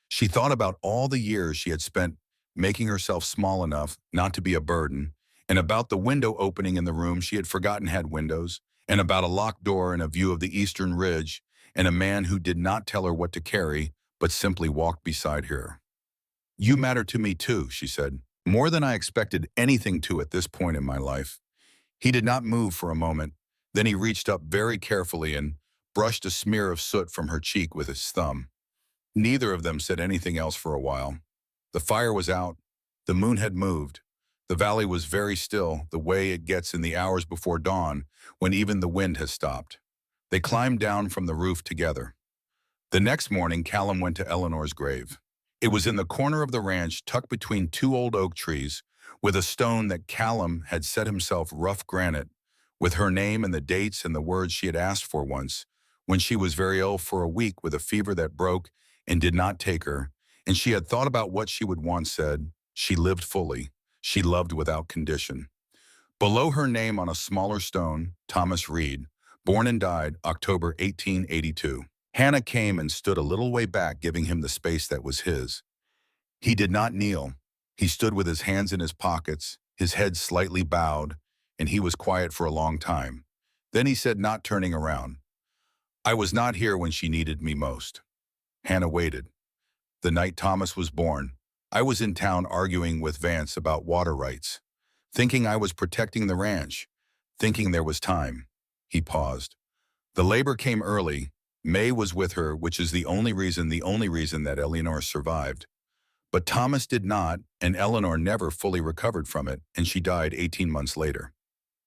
She thought about all the years she had spent making herself small enough not to be a burden, and about the window opening in the room she had forgotten had windows, and about a locked door and a view of the eastern ridge, and a man who did not tell her what to carry, but simply walked beside her. "You matter to me too," she said, "more than I expected anything to at this point in my life." He did not move for a moment. Then he reached up very carefully and brushed a smear of soot from her cheek with his thumb. Neither of them said anything else for a while. The fire was out. The moon had moved. The valley was very still, the way it gets in the hours before dawn, when even the wind has stopped. They climbed down from the roof together. The next morning, Callum went to Eleanor's grave. It was in the corner of the ranch, tucked between two old oak trees, with a stone that Callum had set himself rough granite, with her name and the dates and the words she had asked for once, when she was very ill for a week with a fever that broke and did not take her, and she had thought about what she would once said. She lived fully. She loved without condition. Below her name on a smaller stone, Thomas Reed, born and died October 1882. Hannah came and stood a little way back, giving him the space that was his. He did not kneel. He stood with his hands in his pockets, his head slightly bowed, and he was quiet for a long time. Then he said, not turning around, "I was not here when she needed me most." Hannah waited. "The night Thomas was born, I was in town arguing with Vance about water rights, thinking I was protecting the ranch, thinking there was time." He paused. "The labor came early. May was with her, which is the only reason that Eleanor survived. But Thomas did not, and Eleanor never fully recovered from it, and she died 18 months later."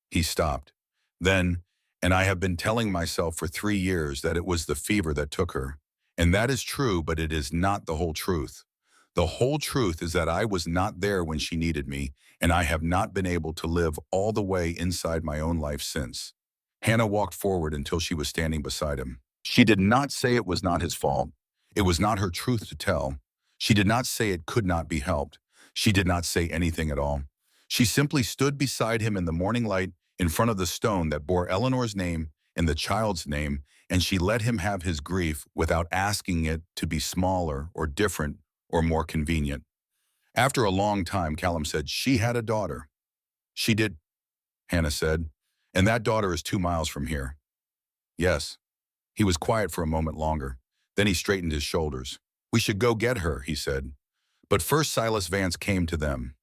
He stopped. Then, and I have been telling myself for 3 years that it was the fever that took her. And that is true, but it is not the whole truth. The whole truth is that I was not there when she needed me, and I have not been able to live all the way inside my own life since. Hannah walked forward until she was standing beside him. She did not say it was not his fault. It was not her truth to tell. She did not say it could not be helped. She did not say anything at all. She simply stood beside him in the morning light in front of the stone that bore Eleanor's name and the child's name, and she let him have his grief without asking it to be smaller or different or more convenient. After a long time, Callum said, "She had a daughter." "She did," Hannah said, "and that daughter is 2 miles from here." "Yes." He was quiet for a moment longer. Then he straightened his shoulders. "We should go get her," he said. But first Silas Vance came to them.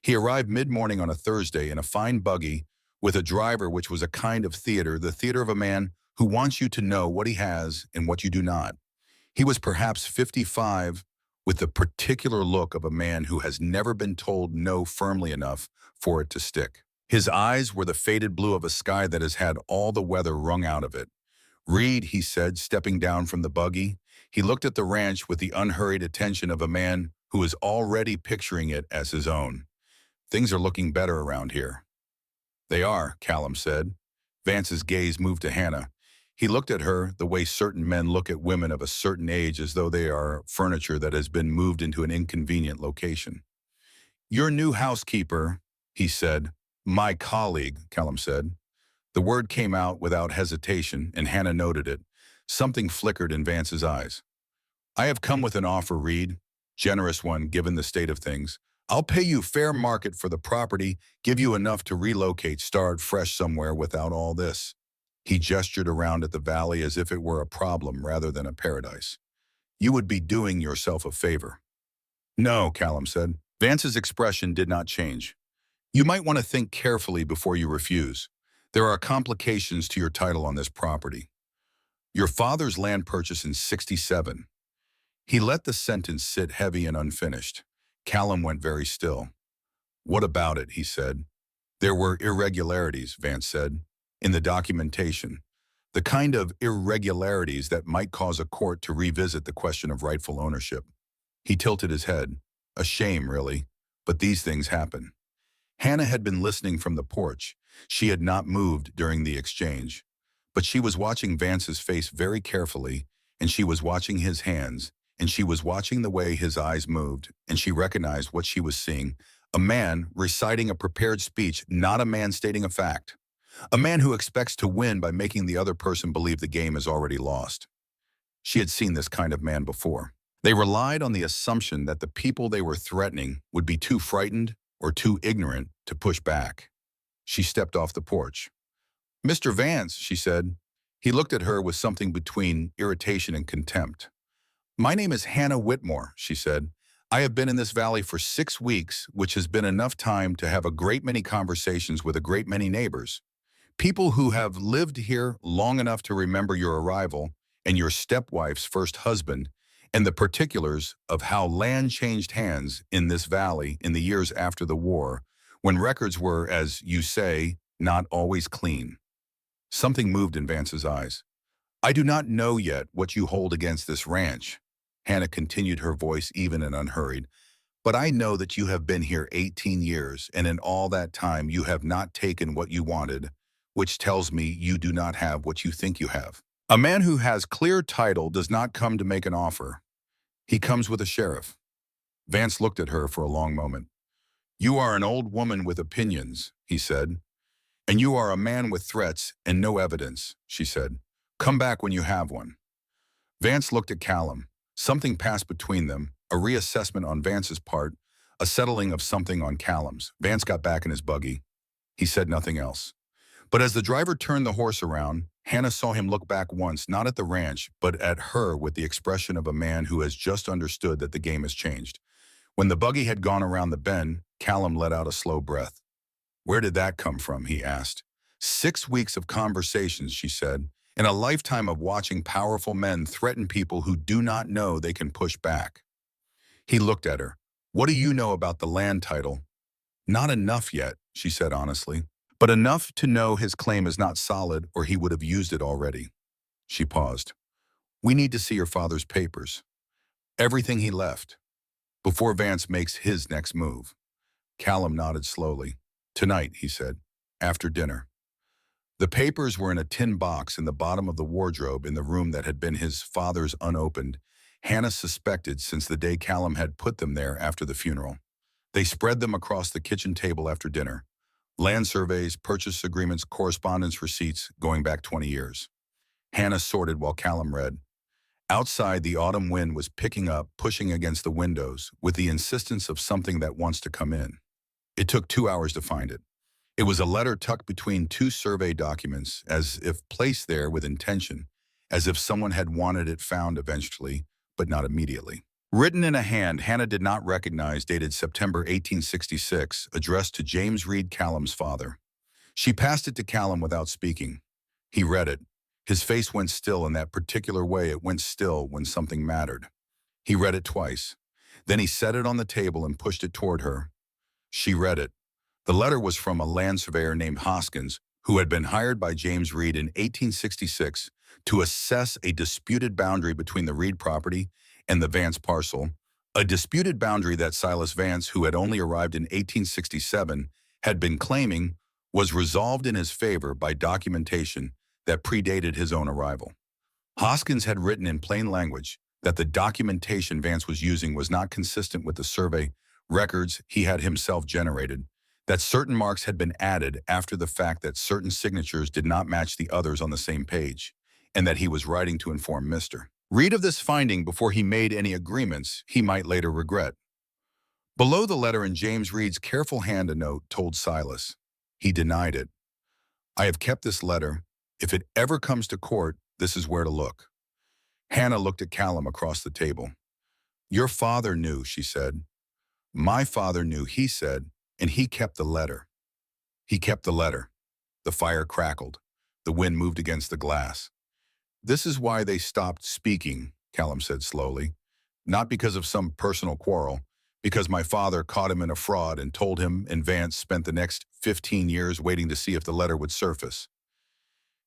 He arrived mid-morning on a Thursday in a fine buggy with a driver which was a kind of theater, the theater of a man who wants you to know what he has and what you do not. He was perhaps 55, with the particular look of a man who has never been told no firmly enough for it to stick. His eyes were the faded blue of a sky that has had all the weather wrung out of it. "Reed," he said, stepping down from the buggy. He looked at the ranch with the unhurried attention of a man who is already picturing it as his own. "Things are looking better around here." "They are," Callum said. Vance's gaze moved to Hannah. He looked at her the way certain men look at women of a certain age, as though they are furniture that has been moved into an inconvenient location. "Your new housekeeper," he said. "My colleague," Callum said. The word came out without hesitation, and Hannah noted it. Something flickered in Vance's eyes. "I have come with an offer, Reed. Generous one, given the state of things. I'll pay you fair market for the property, give you enough to relocate, start fresh somewhere without all this." He gestured around at the valley as if it were a problem rather than a paradise. "You would be doing yourself a favor." "No," Callum said. Vance's expression did not change. "You might want to think carefully before you refuse. There are complications to your title on this property. Your father's land purchase in '67. He let the sentence sit heavy and unfinished. Callum went very still. "What about it?" he said. "There were irregularities," Vance said, "in the documentation. The kind of irregularities that might cause a court to revisit the question of rightful ownership." He tilted his head. "A shame, really. But these things happen." Hannah had been listening from the porch. She had not moved during the exchange. But she was watching Vance's face very carefully, and she was watching his hands, and she was watching the way his eyes moved, and she recognized what she was seeing. A man reciting a prepared speech, not a man stating a fact. A man who expects to win by making the other person believe the game is already lost. She had seen this kind of man before. They relied on the assumption that the people they were threatening would be too frightened or too ignorant to push back. She stepped off the porch. "Mr. Vance," she said. He looked at her with something between irritation and contempt. "My name is Hannah Whitmore," she said. "I have been in this valley for 6 weeks, which has been enough time to have a great many conversations with a great many neighbors. People who have lived here long enough to remember your arrival and your stepwife's first husband, and the particulars of how land changed hands in this valley in the years after the war, when records were, as you say, not always clean." Something moved in Vance's eyes. "I do not know yet what you hold against this ranch," Hannah continued, her voice even and unhurried, "but I know that you have been here 18 years, and in all that time you have not taken what you wanted, which tells me you do not have what you think you have. A man who has clear title does not come to make an offer. He comes with a sheriff." Vance looked at her for a long moment. "You are an old woman with opinions," he said. "And you are a man with threats and no evidence," she said. "Come back when you have one." Vance looked at Callum. Something passed between them, a reassessment on Vance's part, a settling of something on Callum's. Vance got back in his buggy. He said nothing else. But as the driver turned the horse around, Hannah saw him look back once, not at the ranch, but at her with the expression of a man who has just understood that the game has changed. When the buggy had gone around the bend, Callum let out a slow breath. "Where did that come from?" he asked. 6 weeks of conversations," she said, "and a lifetime of watching powerful men threaten people who do not know they can push back." He looked at her. "What do you know about the land title?" "Not enough yet," she said honestly. but enough to know his claim is not solid or he would have used it already. She paused. We need to see your father's papers. Everything he left, before Vance makes his next move. Callum nodded slowly. Tonight, he said, after dinner. The papers were in a tin box in the bottom of the wardrobe in the room that had been his father's unopened. Hannah suspected since the day Callum had put them there after the funeral. They spread them across the kitchen table after dinner. Land surveys, purchase agreements, correspondence receipts going back 20 years. Hannah sorted while Callum read. Outside, the autumn wind was picking up, pushing against the windows, with the insistence of something that wants to come in. It took 2 hours to find it. It was a letter tucked between two survey documents, as if placed there with intention, as if someone had wanted it found eventually, but not immediately. Written in a hand Hannah did not recognize, dated September 1866, addressed to James Reed, Callum's father. She passed it to Callum without speaking. He read it. His face went still in that particular way it went still when something mattered. He read it twice. Then he set it on the table and pushed it toward her. She read it. The letter was from a land surveyor named Hoskins, who had been hired by James Reed in 1866 to assess a disputed boundary between the Reed property and the Vance parcel, a disputed boundary that Silas Vance, who had only arrived in 1867, had been claiming was resolved in his favor by documentation that predated his own arrival. Hoskins had written in plain language that the documentation Vance was using was not consistent with the survey records he had himself generated, that certain marks had been added after the fact, that certain signatures did not match the others on the same page, and that he was writing to inform Mr. Reed of this finding before he made any agreements he might later regret. Below the letter in James Reed's careful hand a note told Silas. He denied it. I have kept this letter. If it ever comes to court, this is where to look. Hannah looked at Callum across the table. Your father knew, she said. My father knew, he said, and he kept the letter. He kept the letter. The fire crackled. The wind moved against the glass. This is why they stopped speaking, Callum said slowly. Not because of some personal quarrel, because my father caught him in a fraud and told him, and Vance spent the next 15 years waiting to see if the letter would surface.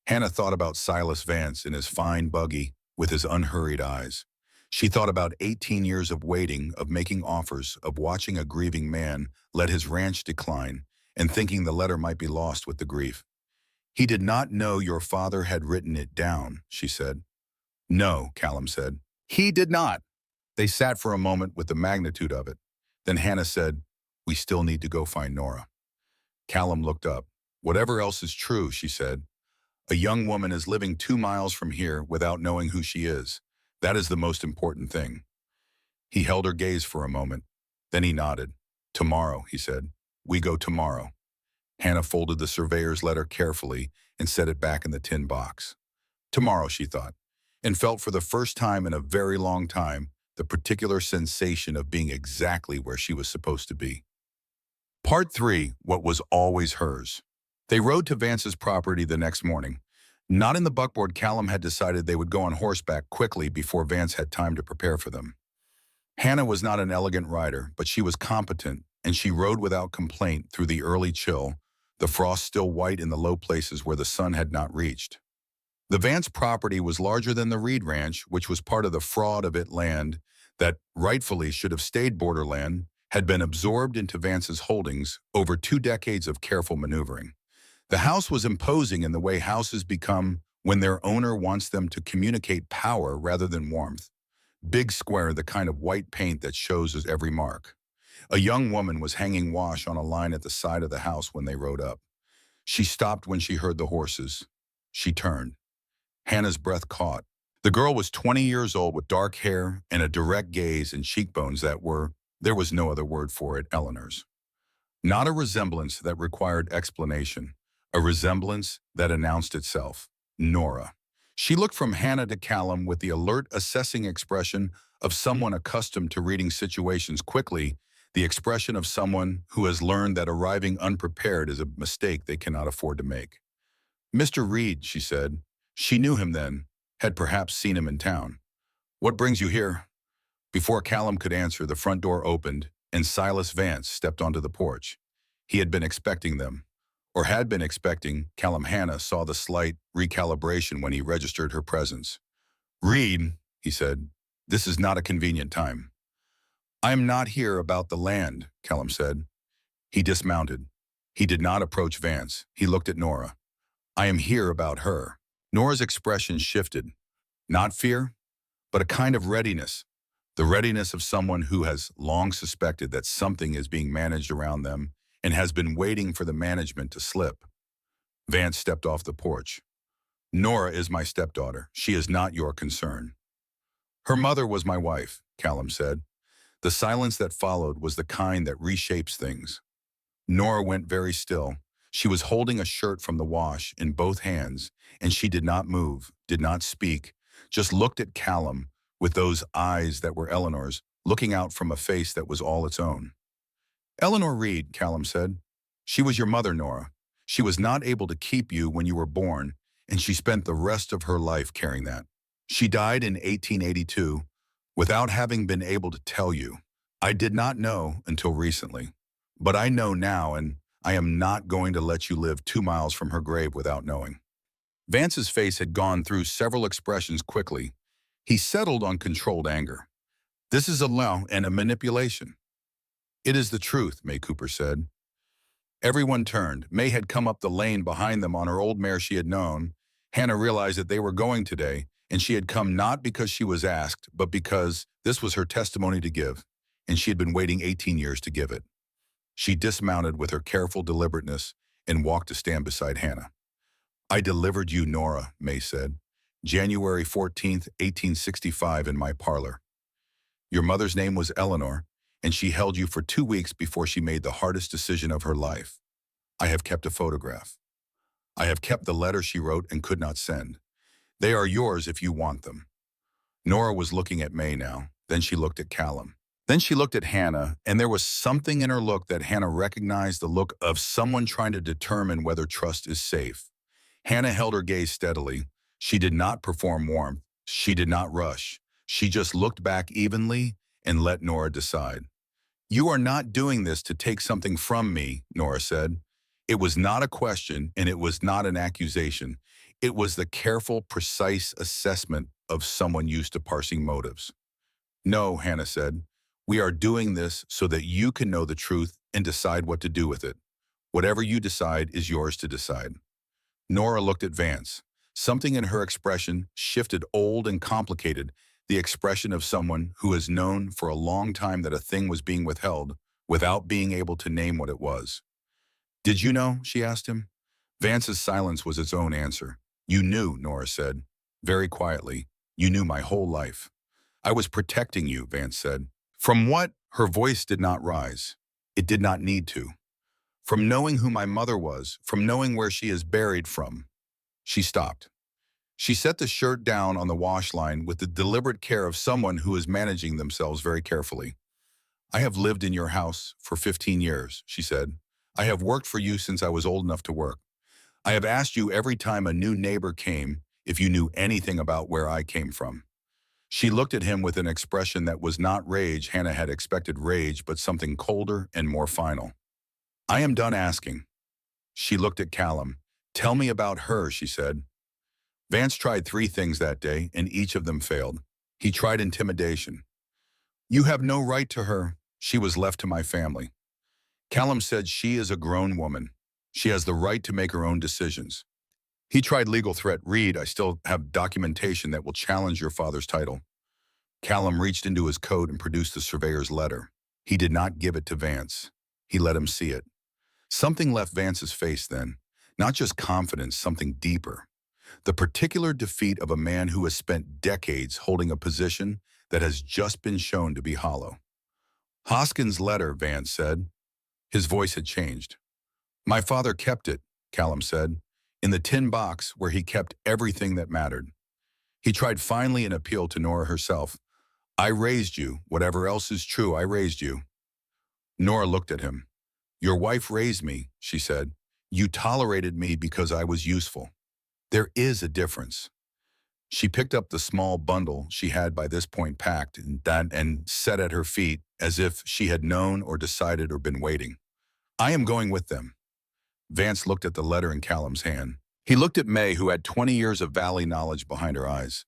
Hannah thought about Silas Vance in his fine buggy with his unhurried eyes. She thought about 18 years of waiting, of making offers, of watching a grieving man let his ranch decline, and thinking the letter might be lost with the grief. He did not know your father had written it down, she said. No, Callum said. He did not. They sat for a moment with the magnitude of it. Then Hannah said, we still need to go find Nora. Callum looked up. Whatever else is true, she said. A young woman is living 2 miles from here without knowing who she is. That is the most important thing. He held her gaze for a moment. Then he nodded. Tomorrow, he said. We go tomorrow. Hannah folded the surveyor's letter carefully and set it back in the tin box. Tomorrow, she thought, and felt for the first time in a very long time the particular sensation of being exactly where she was supposed to be. Part 3, what was always hers. They rode to Vance's property the next morning. Not in the buckboard, Callum had decided they would go on horseback quickly before Vance had time to prepare for them. Hannah was not an elegant rider, but she was competent, and she rode without complaint through the early chill, the frost still white in the low places where the sun had not reached. The Vance property was larger than the Reed Ranch, which was part of the fraud of it land that rightfully should have stayed borderland, had been absorbed into Vance's holdings over 2 decades of careful maneuvering. The house was imposing in the way houses become when their owner wants them to communicate power rather than warmth. Big square, the kind of white paint that shows as every mark. A young woman was hanging wash on a line at the side of the house when they rode up. She stopped when she heard the horses. She turned. Hannah's breath caught. The girl was 20 years old with dark hair and a direct gaze and cheekbones that were, there was no other word for it, Eleanor's. Not a resemblance that required explanation. A resemblance that announced itself. Nora. She looked from Hannah to Callum with the alert, assessing expression of someone accustomed to reading situations quickly, the expression of someone who has learned that arriving unprepared is a mistake they cannot afford to make. Mr. Reed, she said. She knew him then, had perhaps seen him in town. What brings you here? Before Callum could answer, the front door opened, and Silas Vance stepped onto the porch. He had been expecting them. or had been expecting, Hannah saw the slight recalibration when he registered her presence. "Reed," he said, "this is not a convenient time." "I am not here about the land," Callum said. He dismounted. He did not approach Vance. He looked at Nora. "I am here about her." Nora's expression shifted. Not fear, but a kind of readiness. The readiness of someone who has long suspected that something is being managed around them and has been waiting for the management to slip. Vance stepped off the porch. "Nora is my stepdaughter. She is not your concern." "Her mother was my wife," Callum said. The silence that followed was the kind that reshapes things. Nora went very still. She was holding a shirt from the wash in both hands, and she did not move, did not speak, just looked at Callum with those eyes that were Eleanor's, looking out from a face that was all its own. "Eleanor Reed," Callum said. "She was your mother, Nora. She was not able to keep you when you were born, and she spent the rest of her life carrying that. She died in 1882 without having been able to tell you. I did not know until recently. But I know now, and I am not going to let you live 2 miles from her grave without knowing." Vance's face had gone through several expressions quickly. He settled on controlled anger. "This is a lie and a manipulation." "It is the truth," May Cooper said. Everyone turned. May had come up the lane behind them on her old mare she had known. Hannah realized that they were going today, and she had come not because she was asked, but because this was her testimony to give, and she had been waiting 18 years to give it. She dismounted with her careful deliberateness and walked to stand beside Hannah. "I delivered you, Nora," May said. "January 14th, 1865 in my parlor. Your mother's name was Eleanor, and she held you for 2 weeks before she made the hardest decision of her life. I have kept a photograph. I have kept the letter she wrote and could not send. They are yours if you want them." Nora was looking at May now. Then she looked at Callum. Then she looked at Hannah, and there was something in her look that Hannah recognized, the look of someone trying to determine whether trust is safe. Hannah held her gaze steadily. She did not perform warmth. She did not rush. She just looked back evenly and let Nora decide. "You are not doing this to take something from me," Nora said. It was not a question, and it was not an accusation. It was the careful, precise assessment of someone used to parsing motives. "No," Hannah said. "We are doing this so that you can know the truth and decide what to do with it. Whatever you decide is yours to decide." Nora looked at Vance. Something in her expression shifted, old and complicated, the expression of someone who has known for a long time that a thing was being withheld without being able to name what it was. "Did you know?" she asked him. Vance's silence was its own answer. "You knew," Nora said, very quietly. "You knew my whole life." "I was protecting you," Vance said. "From what?" Her voice did not rise. It did not need to. "From knowing who my mother was, from knowing where she is buried from." She stopped. She set the shirt down on the wash line with the deliberate care of someone who is managing themselves very carefully. "I have lived in your house for 15 years, she said. "I have worked for you since I was old enough to work. I have asked you every time a new neighbor came if you knew anything about where I came from." She looked at him with an expression that was not rage. Hannah had expected rage, but something colder and more final. "I am done asking." She looked at Callum. "Tell me about her," she said. Vance tried 3 things that day, and each of them failed. He tried intimidation. "You have no right to her. She was left to my family." Callum said, "She is a grown woman. She has the right to make her own decisions." He tried legal threat. "Reed, I still have documentation that will challenge your father's title." Callum reached into his coat and produced the surveyor's letter. He did not give it to Vance. He let him see it. Something left Vance's face then. Not just confidence, something deeper. The particular defeat of a man who has spent decades holding a position that has just been shown to be hollow. "Hoskins' letter," Vance said. His voice had changed. "My father kept it," Callum said, "in the tin box where he kept everything that mattered." He tried finally an appeal to Nora herself. "I raised you. Whatever else is true, I raised you." Nora looked at him. "Your wife raised me," she said. "You tolerated me because I was useful. There is a difference." She picked up the small bundle she had by this point packed and set at her feet as if she had known or decided or been waiting. "I am going with them." Vance looked at the letter in Callum's hand. He looked at May, who had 20 years of valley knowledge behind her eyes.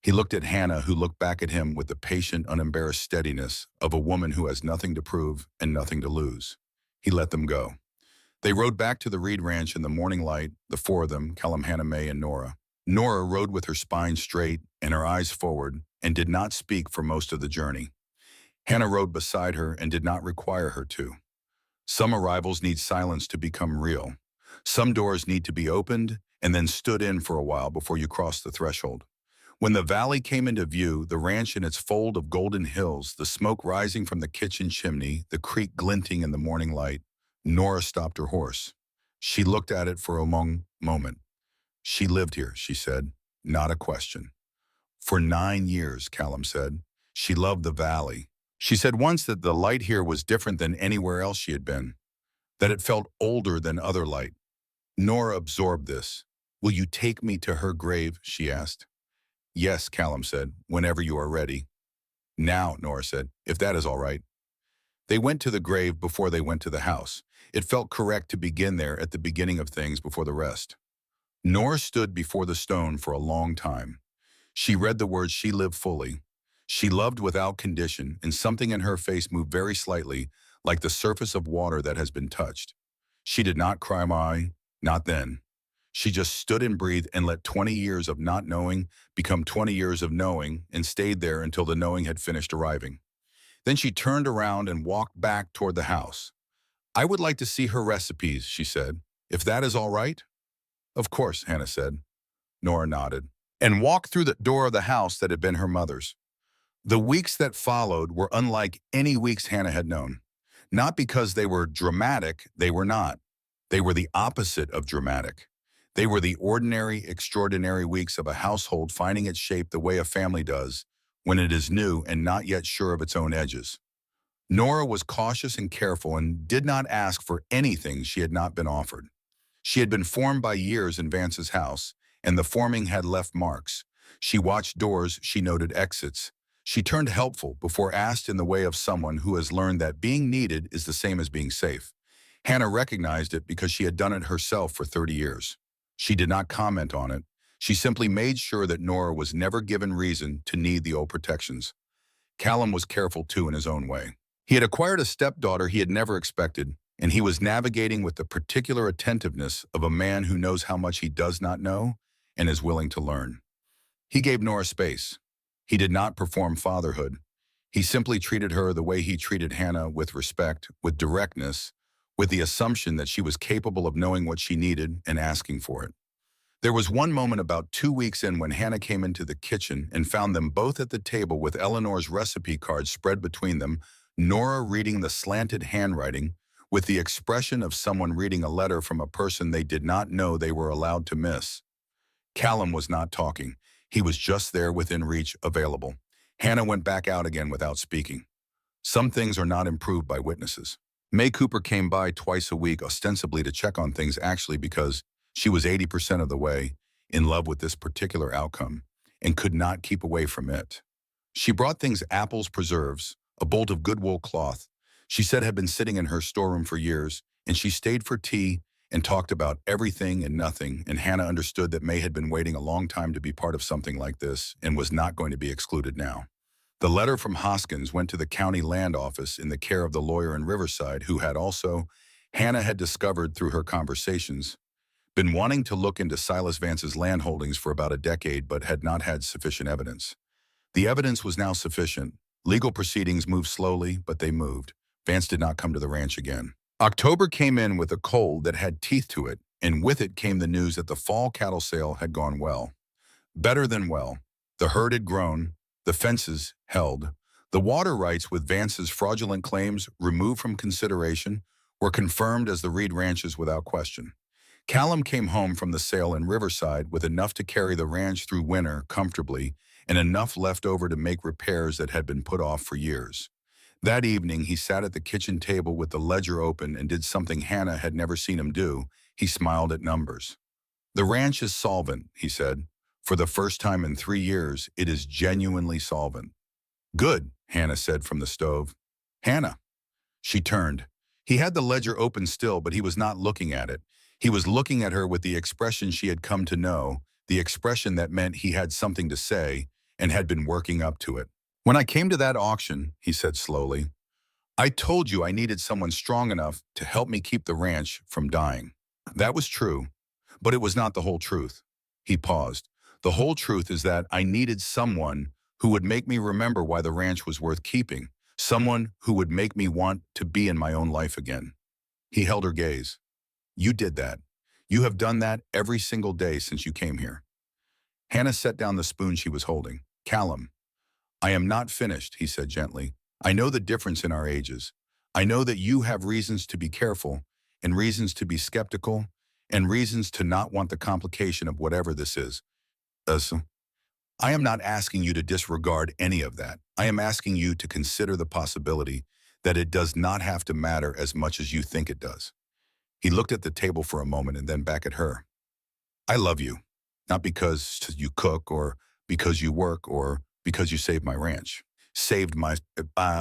He looked at Hannah, who looked back at him with the patient, unembarrassed steadiness of a woman who has nothing to prove and nothing to lose. He let them go. They rode back to the Reed Ranch in the morning light, the four of them, Callum, Hannah, May, and Nora. Nora rode with her spine straight and her eyes forward and did not speak for most of the journey. Hannah rode beside her and did not require her to. Some arrivals need silence to become real. Some doors need to be opened and then stood in for a while before you cross the threshold. When the valley came into view, the ranch in its fold of golden hills, the smoke rising from the kitchen chimney, the creek glinting in the morning light, Nora stopped her horse. She looked at it for a long moment. She lived here, she said, not a question. For 9 years, Callum said. She loved the valley. She said once that the light here was different than anywhere else she had been, that it felt older than other light. Nora absorbed this. Will you take me to her grave, she asked. Yes, Callum said, whenever you are ready. Now, Nora said, if that is all right. They went to the grave before they went to the house. It felt correct to begin there at the beginning of things before the rest. Nora stood before the stone for a long time. She read the words she lived fully. She loved without condition, and something in her face moved very slightly, like the surface of water that has been touched. She did not cry, not then. She just stood and breathed and let 20 years of not knowing become 20 years of knowing and stayed there until the knowing had finished arriving. Then she turned around and walked back toward the house. I would like to see her recipes, she said, if that is all right. Of course, Hannah said. Nora nodded and walked through the door of the house that had been her mother's. The weeks that followed were unlike any weeks Hannah had known. Not because they were dramatic, they were not. They were the opposite of dramatic. They were the ordinary, extraordinary weeks of a household finding its shape the way a family does when it is new and not yet sure of its own edges. Nora was cautious and careful and did not ask for anything she had not been offered. She had been formed by years in Vance's house, and the forming had left marks. She watched doors, she noted exits. She turned helpful before asked in the way of someone who has learned that being needed is the same as being safe. Hannah recognized it because she had done it herself for 30 years. She did not comment on it. She simply made sure that Nora was never given reason to need the old protections. Callum was careful too in his own way. He had acquired a stepdaughter he had never expected, and he was navigating with the particular attentiveness of a man who knows how much he does not know and is willing to learn. He gave Nora space. He did not perform fatherhood. He simply treated her the way he treated Hannah, with respect, with directness, with the assumption that she was capable of knowing what she needed and asking for it. There was one moment about 2 weeks in when Hannah came into the kitchen and found them both at the table with Eleanor's recipe cards spread between them, Nora reading the slanted handwriting with the expression of someone reading a letter from a person they did not know they were allowed to miss. Callum was not talking. He was just there within reach, available. Hannah went back out again without speaking. Some things are not improved by witnesses. May Cooper came by twice a week, ostensibly to check on things, actually because she was 80% of the way in love with this particular outcome and could not keep away from it. She brought things: apples, preserves, a bolt of good wool cloth she said had been sitting in her storeroom for years, and she stayed for tea and talked about everything and nothing, and Hannah understood that May had been waiting a long time to be part of something like this and was not going to be excluded now. The letter from Hoskins went to the county land office in the care of the lawyer in Riverside, who had also, Hannah had discovered through her conversations, been wanting to look into Silas Vance's land holdings for about a decade but had not had sufficient evidence. The evidence was now sufficient. Legal proceedings moved slowly, but they moved. Vance did not come to the ranch again. October came in with a cold that had teeth to it, and with it came the news that the fall cattle sale had gone well. Better than well. The herd had grown, the fences held. The water rights, with Vance's fraudulent claims removed from consideration, were confirmed as the Reed ranches without question. Callum came home from the sale in Riverside with enough to carry the ranch through winter comfortably and enough left over to make repairs that had been put off for years. That evening, he sat at the kitchen table with the ledger open and did something Hannah had never seen him do. He smiled at numbers. The ranch is solvent, he said. For the first time in 3 years, it is genuinely solvent. Good, Hannah said from the stove. Hannah. She turned. He had the ledger open still, but he was not looking at it. He was looking at her with the expression she had come to know, the expression that meant he had something to say and had been working up to it. When I came to that auction, he said slowly, I told you I needed someone strong enough to help me keep the ranch from dying. That was true, but it was not the whole truth. He paused. The whole truth is that I needed someone who would make me remember why the ranch was worth keeping, someone who would make me want to be in my own life again. He held her gaze. You did that. You have done that every single day since you came here. Hannah set down the spoon she was holding. Callum, I am not finished, he said gently. I know the difference in our ages. I know that you have reasons to be careful and reasons to be skeptical and reasons to not want the complication of whatever this is. So I am not asking you to disregard any of that. I am asking you to consider the possibility that it does not have to matter as much as you think it does. He looked at the table for a moment and then back at her. I love you, not because you cook or because you work or because you saved my ranch. Saved my,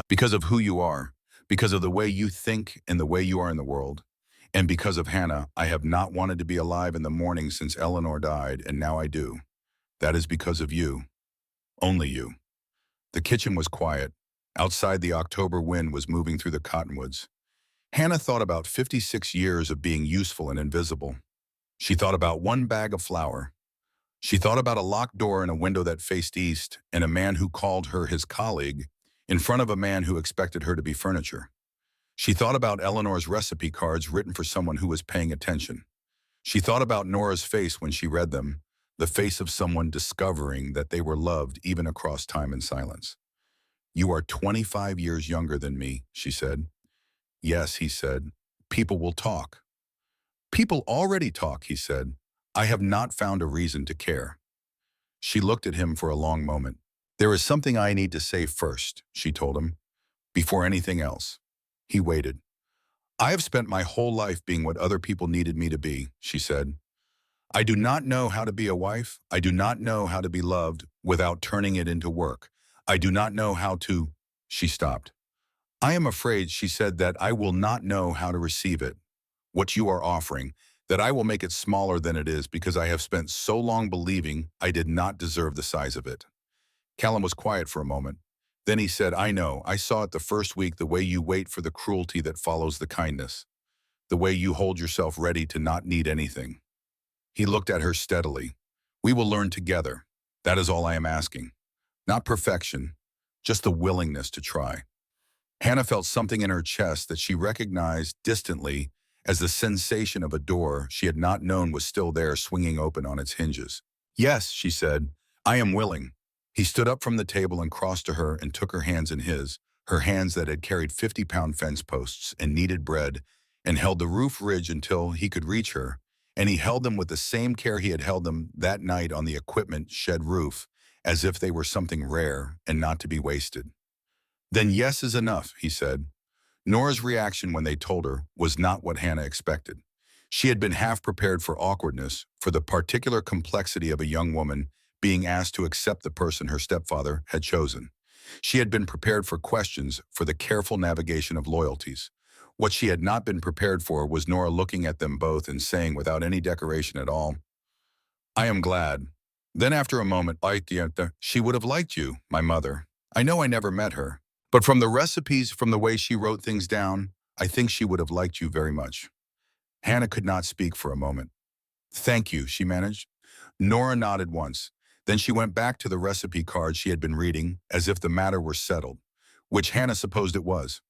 because of who you are, because of the way you think and the way you are in the world. And because of Hannah, I have not wanted to be alive in the morning since Eleanor died, and now I do. That is because of you. Only you. The kitchen was quiet. Outside, the October wind was moving through the cottonwoods. Hannah thought about 56 years of being useful and invisible. She thought about one bag of flour. She thought about a locked door and a window that faced east and a man who called her his colleague in front of a man who expected her to be furniture. She thought about Eleanor's recipe cards written for someone who was paying attention. She thought about Nora's face when she read them, the face of someone discovering that they were loved even across time and silence. You are 25 years younger than me, she said. Yes, he said. People will talk. People already talk, he said. I have not found a reason to care. She looked at him for a long moment. There is something I need to say first, she told him, before anything else. He waited. I have spent my whole life being what other people needed me to be, she said. I do not know how to be a wife. I do not know how to be loved without turning it into work. I do not know how to... She stopped. I am afraid, she said, that I will not know how to receive it, what you are offering, that I will make it smaller than it is because I have spent so long believing I did not deserve the size of it. Callum was quiet for a moment. Then he said, I know, I saw it the first week, the way you wait for the cruelty that follows the kindness, the way you hold yourself ready to not need anything. He looked at her steadily. We will learn together. That is all I am asking. Not perfection, just the willingness to try. Hannah felt something in her chest that she recognized distantly as the sensation of a door she had not known was still there, swinging open on its hinges. Yes, she said, I am willing. He stood up from the table and crossed to her and took her hands in his, her hands that had carried 50-pound fence posts and kneaded bread, and held the roof ridge until he could reach her, and he held them with the same care he had held them that night on the equipment shed roof, as if they were something rare and not to be wasted. Then yes is enough, he said. Nora's reaction when they told her was not what Hannah expected. She had been half prepared for awkwardness, for the particular complexity of a young woman being asked to accept the person her stepfather had chosen. She had been prepared for questions, for the careful navigation of loyalties. What she had not been prepared for was Nora looking at them both and saying without any decoration at all, I am glad. Then after a moment, she would have liked you, my mother. I know I never met her, but from the recipes, from the way she wrote things down, I think she would have liked you very much. Hannah could not speak for a moment. Thank you, she managed. Nora nodded once. Then she went back to the recipe card she had been reading as if the matter were settled, which Hannah supposed it was.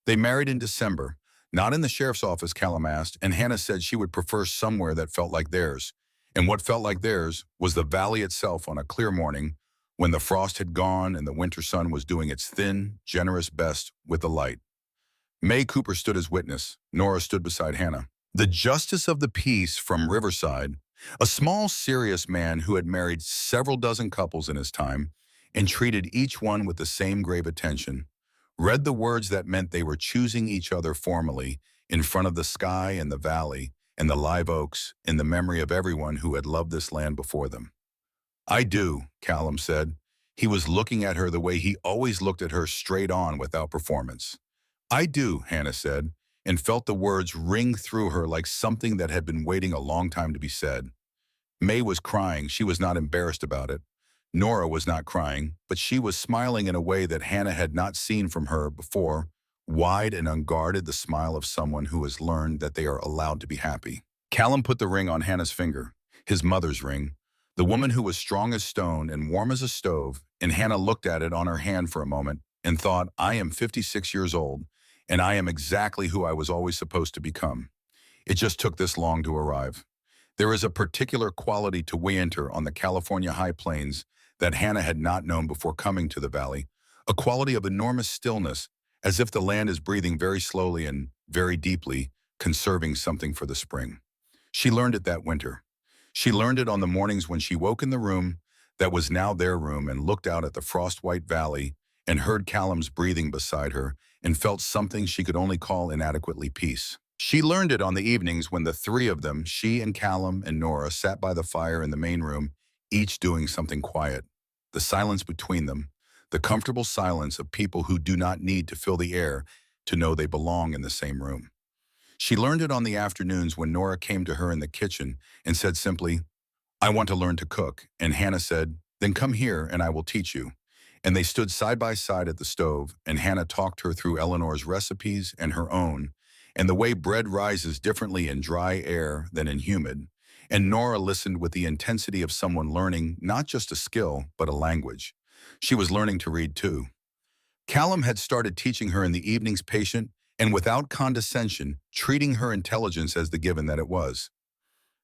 They married in December, not in the sheriff's office, Callum asked, and Hannah said she would prefer somewhere that felt like theirs. And what felt like theirs was the valley itself on a clear morning when the frost had gone and the winter sun was doing its thin, generous best with the light. May Cooper stood as witness. Nora stood beside Hannah. The justice of the peace from Riverside, a small, serious man who had married several dozen couples in his time and treated each one with the same grave attention, read the words that meant they were choosing each other formally in front of the sky and the valley and the live oaks in the memory of everyone who had loved this land before them. I do, Callum said. He was looking at her the way he always looked at her, straight on without performance. I do, Hannah said, and felt the words ring through her like something that had been waiting a long time to be said. May was crying. She was not embarrassed about it. Nora was not crying, but she was smiling in a way that Hannah had not seen from her before, wide and unguarded, the smile of someone who has learned that they are allowed to be happy. Callum put the ring on Hannah's finger, his mother's ring, the woman who was strong as stone and warm as a stove, and Hannah looked at it on her hand for a moment and thought, I am 56 years old, and I am exactly who I was always supposed to become. It just took this long to arrive. There is a particular quality to winter on the California high plains that Hannah had not known before coming to the valley, a quality of enormous stillness, as if the land is breathing very slowly and very deeply, conserving something for the spring. She learned it that winter. She learned it on the mornings when she woke in the room that was now their room and looked out at the frost-white valley and heard Callum's breathing beside her and felt something she could only call inadequately peace. She learned it on the evenings when the three of them, she and Callum and Nora, sat by the fire in the main room, each doing something quiet. The silence between them, the comfortable silence of people who do not need to fill the air to know they belong in the same room. She learned it on the afternoons when Nora came to her in the kitchen and said simply, I want to learn to cook, and Hannah said, then come here and I will teach you. And they stood side by side at the stove, and Hannah talked her through Eleanor's recipes and her own, and the way bread rises differently in dry air than in humid. And Nora listened with the intensity of someone learning not just a skill, but a language. She was learning to read too. Callum had started teaching her in the evenings patient and without condescension, treating her intelligence as the given that it was.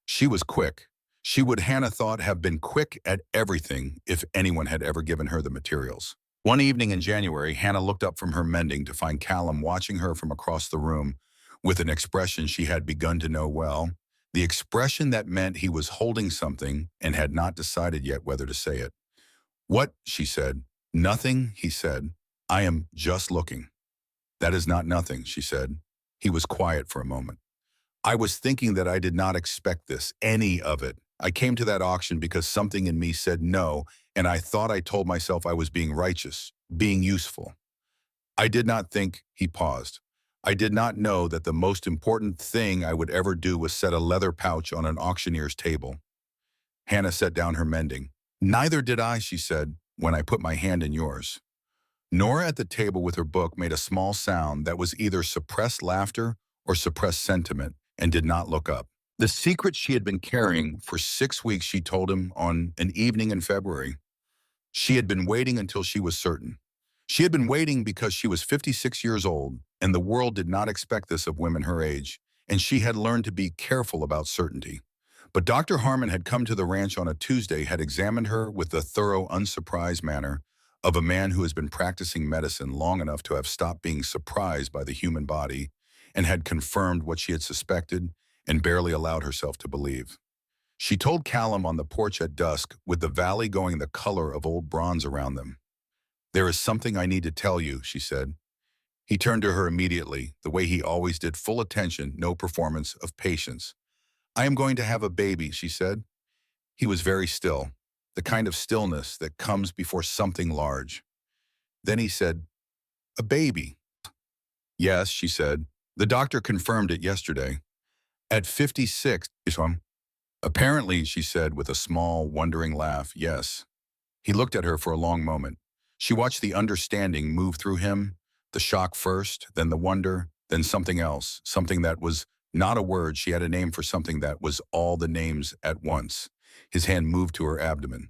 She was quick. She would, Hannah thought, have been quick at everything if anyone had ever given her the materials. One evening in January, Hannah looked up from her mending to find Callum watching her from across the room with an expression she had begun to know well, the expression that meant he was holding something and had not decided yet whether to say it. What? She said. Nothing, he said. I am just looking. That is not nothing, she said. He was quiet for a moment. I was thinking that I did not expect this, any of it. I came to that auction because something in me said no, and I thought I told myself I was being righteous, being useful. I did not think, he paused. I did not know that the most important thing I would ever do was set a leather pouch on an auctioneer's table. Hannah set down her mending. Neither did I, she said, when I put my hand in yours. Nora at the table with her book made a small sound that was either suppressed laughter or suppressed sentiment and did not look up. The secret she had been carrying for 6 weeks, she told him on an evening in February. She had been waiting until she was certain. She had been waiting because she was 56 years old, and the world did not expect this of women her age, and she had learned to be careful about certainty. But Dr. Harmon had come to the ranch on a Tuesday, had examined her with the thorough, unsurprised manner of a man who has been practicing medicine long enough to have stopped being surprised by the human body, and had confirmed what she had suspected and barely allowed herself to believe. She told Callum on the porch at dusk, with the valley going the color of old bronze around them. There is something I need to tell you, she said. He turned to her immediately, the way he always did, full attention, no performance of patience. I am going to have a baby, she said. He was very still, the kind of stillness that comes before something large. Then he said, a baby. Yes, she said. The doctor confirmed it yesterday. At 56, apparently, she said with a small, wondering laugh, yes. He looked at her for a long moment. She watched the understanding move through him, the shock first, then the wonder, then something else, something that was not a word. She had a name for something that was all the names at once. His hand moved to her abdomen,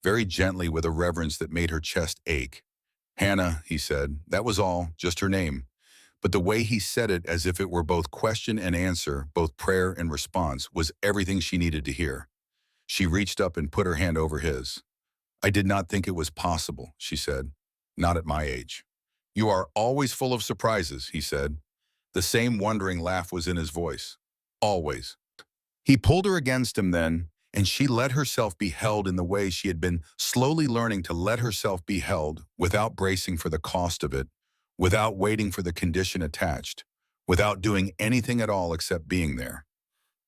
very gently with a reverence that made her chest ache. Hannah, he said, that was all, just her name. But the way he said it, as if it were both question and answer, both prayer and response, was everything she needed to hear. She reached up and put her hand over his. I did not think it was possible, she said. Not at my age. You are always full of surprises, he said. The same wondering laugh was in his voice. Always. He pulled her against him then, and she let herself be held in the way she had been slowly learning to let herself be held, without bracing for the cost of it, without waiting for the condition attached, without doing anything at all except being there.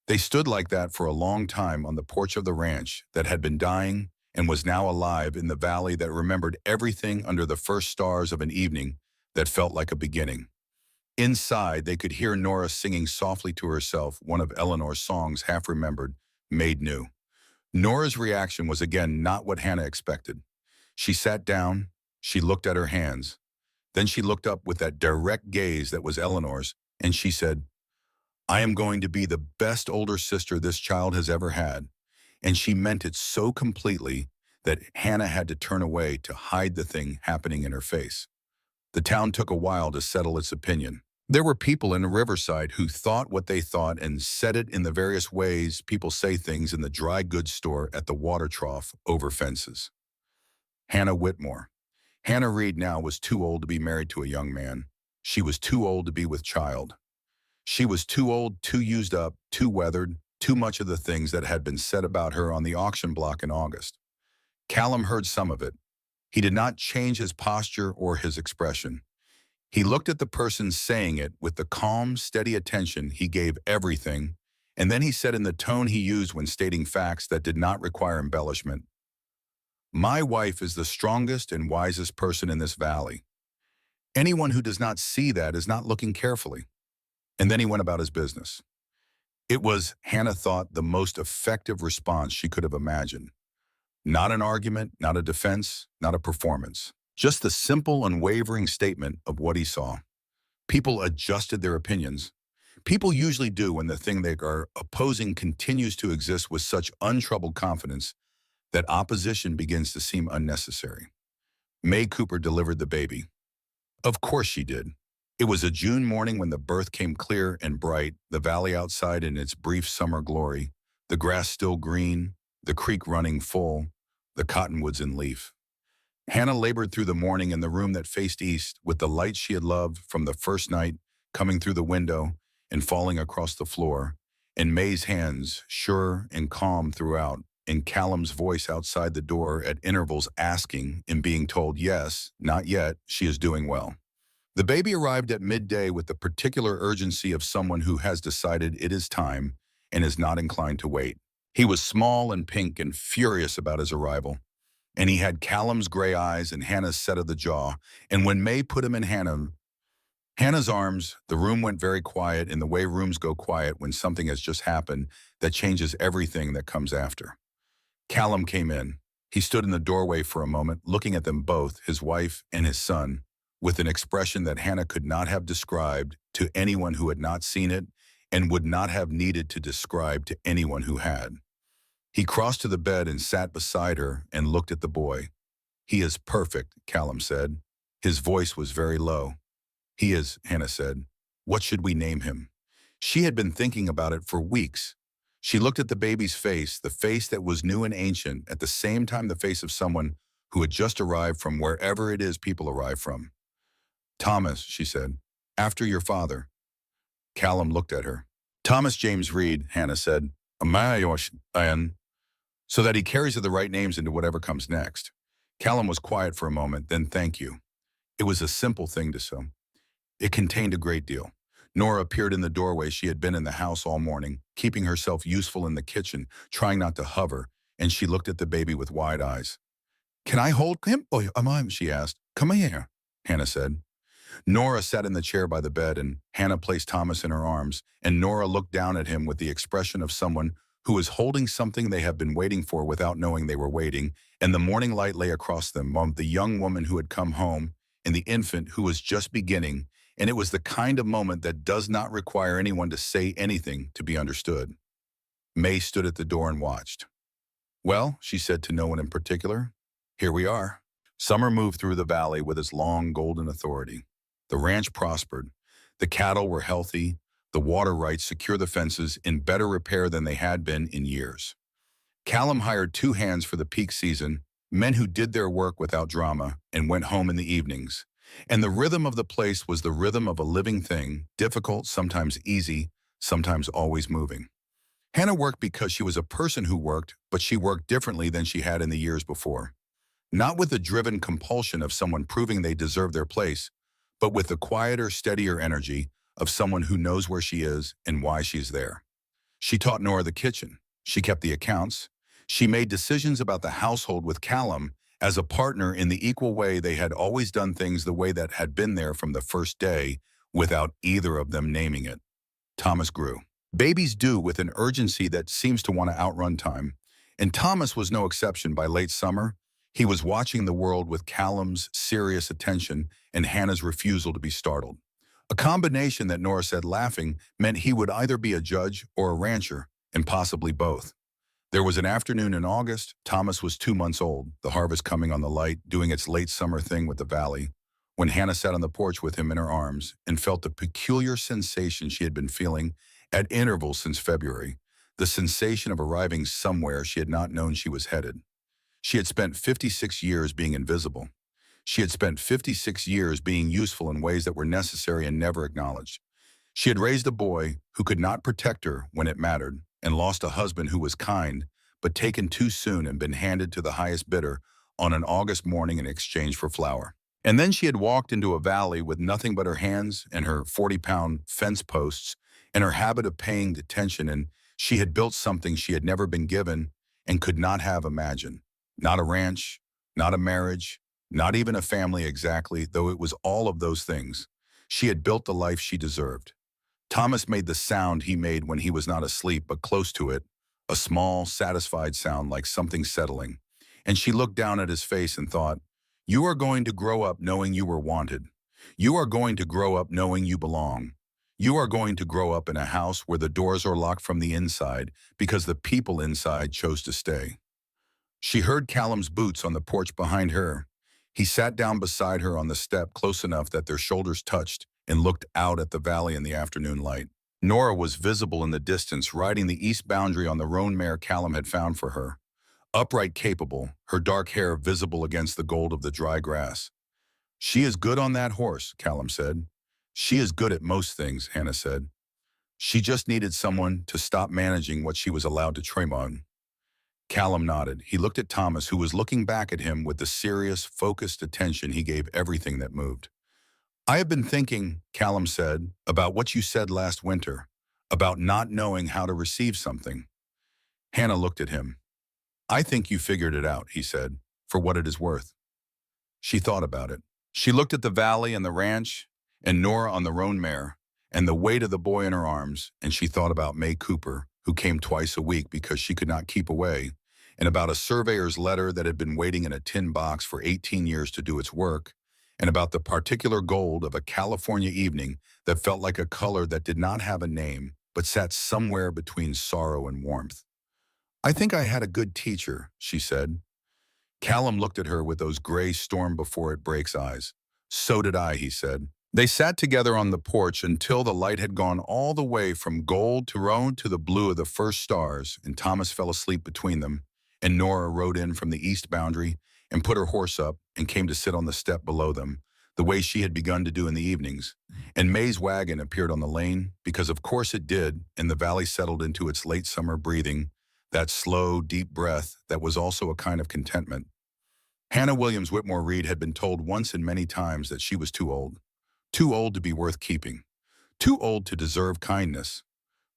They stood like that for a long time on the porch of the ranch that had been dying and was now alive in the valley that remembered everything under the first stars of an evening that felt like a beginning. Inside, they could hear Nora singing softly to herself one of Eleanor's songs, half remembered, made new. Nora's reaction was again not what Hannah expected. She sat down, she looked at her hands. Then she looked up with that direct gaze that was Eleanor's, and she said, I am going to be the best older sister this child has ever had. And she meant it so completely that Hannah had to turn away to hide the thing happening in her face. The town took a while to settle its opinion. There were people in Riverside who thought what they thought and said it in the various ways people say things in the dry goods store at the water trough over fences. Hannah Whitmore. Hannah Reed now was too old to be married to a young man. She was too old to be with child. She was too old, too used up, too weathered, too much of the things that had been said about her on the auction block in August. Callum heard some of it. He did not change his posture or his expression. He looked at the person saying it with the calm, steady attention he gave everything, and then he said in the tone he used when stating facts that did not require embellishment, My wife is the strongest and wisest person in this valley. Anyone who does not see that is not looking carefully. And then he went about his business. It was, Hannah thought, the most effective response she could have imagined. Not an argument, not a defense, not a performance. Just the simple, unwavering statement of what he saw. People adjusted their opinions. People usually do when the thing they are opposing continues to exist with such untroubled confidence that opposition begins to seem unnecessary. May Cooper delivered the baby. Of course she did. It was a June morning when the birth came clear and bright, the valley outside in its brief summer glory, the grass still green, the creek running full, the cottonwoods in leaf. Hannah labored through the morning in the room that faced east, with the light she had loved from the first night coming through the window and falling across the floor, and May's hands, sure and calm throughout, and Callum's voice outside the door at intervals asking and being told, yes, not yet, she is doing well. The baby arrived at midday with the particular urgency of someone who has decided it is time and is not inclined to wait. He was small and pink and furious about his arrival, and he had Callum's gray eyes and Hannah's set of the jaw, and when May put him in Hannah's arms, the room went very quiet in the way rooms go quiet when something has just happened that changes everything that comes after. Callum came in. He stood in the doorway for a moment, looking at them both, his wife and his son, with an expression that Hannah could not have described to anyone who had not seen it and would not have needed to describe to anyone who had. He crossed to the bed and sat beside her and looked at the boy. He is perfect, Callum said. His voice was very low. He is, Hannah said. What should we name him? She had been thinking about it for weeks. She looked at the baby's face, the face that was new and ancient, at the same time the face of someone who had just arrived from wherever it is people arrive from. Thomas, she said, after your father. Callum looked at her. Thomas James Reed, Hannah said, so that he carries the right names into whatever comes next. Callum was quiet for a moment, then thank you. It was a simple thing to say. It contained a great deal. Nora appeared in the doorway. She had been in the house all morning, keeping herself useful in the kitchen, trying not to hover, and she looked at the baby with wide eyes. Can I hold him? Oh, she asked. Come here, Hannah said. Nora sat in the chair by the bed, and Hannah placed Thomas in her arms, and Nora looked down at him with the expression of someone who is holding something they have been waiting for without knowing they were waiting, and the morning light lay across them, the young woman who had come home, and the infant who was just beginning, and it was the kind of moment that does not require anyone to say anything to be understood. May stood at the door and watched. Well, she said to no one in particular, here we are. Summer moved through the valley with its long golden authority. The ranch prospered. The cattle were healthy. The water rights secure the fences in better repair than they had been in years. Callum hired 2 hands for the peak season, men who did their work without drama and went home in the evenings. And the rhythm of the place was the rhythm of a living thing, difficult, sometimes easy, sometimes always moving. Hannah worked because she was a person who worked, but she worked differently than she had in the years before. Not with the driven compulsion of someone proving they deserve their place, but with the quieter, steadier energy of someone who knows where she is and why she's there. She taught Nora the kitchen. She kept the accounts. She made decisions about the household with Callum as a partner in the equal way they had always done things, the way that had been there from the first day without either of them naming it. Thomas grew. Babies do with an urgency that seems to want to outrun time. And Thomas was no exception. By late summer, he was watching the world with Callum's serious attention and Hannah's refusal to be startled. A combination that Nora said laughing meant he would either be a judge or a rancher, and possibly both. There was an afternoon in August. Thomas was 2 months old, the harvest coming on the light, doing its late summer thing with the valley, when Hannah sat on the porch with him in her arms and felt the peculiar sensation she had been feeling at intervals since February, the sensation of arriving somewhere she had not known she was headed. She had spent 56 years being invisible. She had spent 56 years being useful in ways that were necessary and never acknowledged. She had raised a boy who could not protect her when it mattered, and lost a husband who was kind, but taken too soon and been handed to the highest bidder on an August morning in exchange for flour. And then she had walked into a valley with nothing but her hands and her 40-pound fence posts and her habit of paying attention, and she had built something she had never been given and could not have imagined. Not a ranch, not a marriage, not even a family exactly, though it was all of those things. She had built the life she deserved. Thomas made the sound he made when he was not asleep, but close to it, a small, satisfied sound like something settling. And she looked down at his face and thought, "You are going to grow up knowing you were wanted. You are going to grow up knowing you belong. You are going to grow up in a house where the doors are locked from the inside because the people inside chose to stay." She heard Callum's boots on the porch behind her. He sat down beside her on the step close enough that their shoulders touched and looked out at the valley in the afternoon light. Nora was visible in the distance, riding the east boundary on the roan mare Callum had found for her. Upright, capable, her dark hair visible against the gold of the dry grass. "She is good on that horse," Callum said. "She is good at most things," Hannah said. "She just needed someone to stop managing what she was allowed to trim on." Callum nodded. He looked at Thomas, who was looking back at him with the serious, focused attention he gave everything that moved. "I have been thinking," Callum said, "about what you said last winter, about not knowing how to receive something." Hannah looked at him. "I think you figured it out," he said, "for what it is worth." She thought about it. She looked at the valley and the ranch, and Nora on the roan mare, and the weight of the boy in her arms, and she thought about May Cooper, who came twice a week because she could not keep away, and about a surveyor's letter that had been waiting in a tin box for 18 years to do its work, and about the particular gold of a California evening that felt like a color that did not have a name, but sat somewhere between sorrow and warmth. "I think I had a good teacher," she said. Callum looked at her with those gray storm before it breaks eyes. "So did I," he said. They sat together on the porch until the light had gone all the way from gold to roan to the blue of the first stars, and Thomas fell asleep between them, and Nora rode in from the east boundary and put her horse up and came to sit on the step below them, the way she had begun to do in the evenings. And May's wagon appeared on the lane, because of course it did, and the valley settled into its late summer breathing, that slow, deep breath that was also a kind of contentment. Hannah Whitmore Reed had been told once and many times that she was too old. Too old to be worth keeping. Too old to deserve kindness.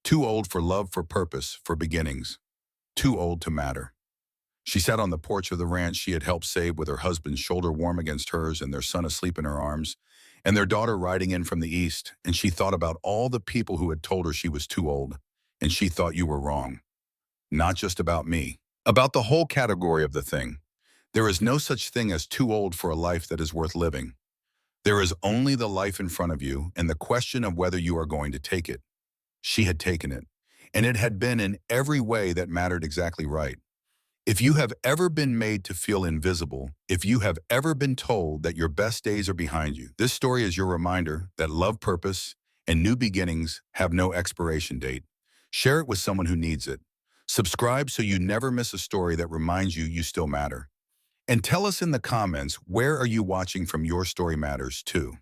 Too old for love, for purpose, for beginnings. Too old to matter. She sat on the porch of the ranch she had helped save with her husband's shoulder warm against hers and their son asleep in her arms, and their daughter riding in from the east, and she thought about all the people who had told her she was too old, and she thought you were wrong. Not just about me. About the whole category of the thing. There is no such thing as too old for a life that is worth living. There is only the life in front of you and the question of whether you are going to take it. She had taken it, and it had been in every way that mattered exactly right. If you have ever been made to feel invisible, if you have ever been told that your best days are behind you, this story is your reminder that love, purpose, and new beginnings have no expiration date. Share it with someone who needs it. Subscribe so you never miss a story that reminds you you still matter. And tell us in the comments, where are you watching from Your Story Matters too?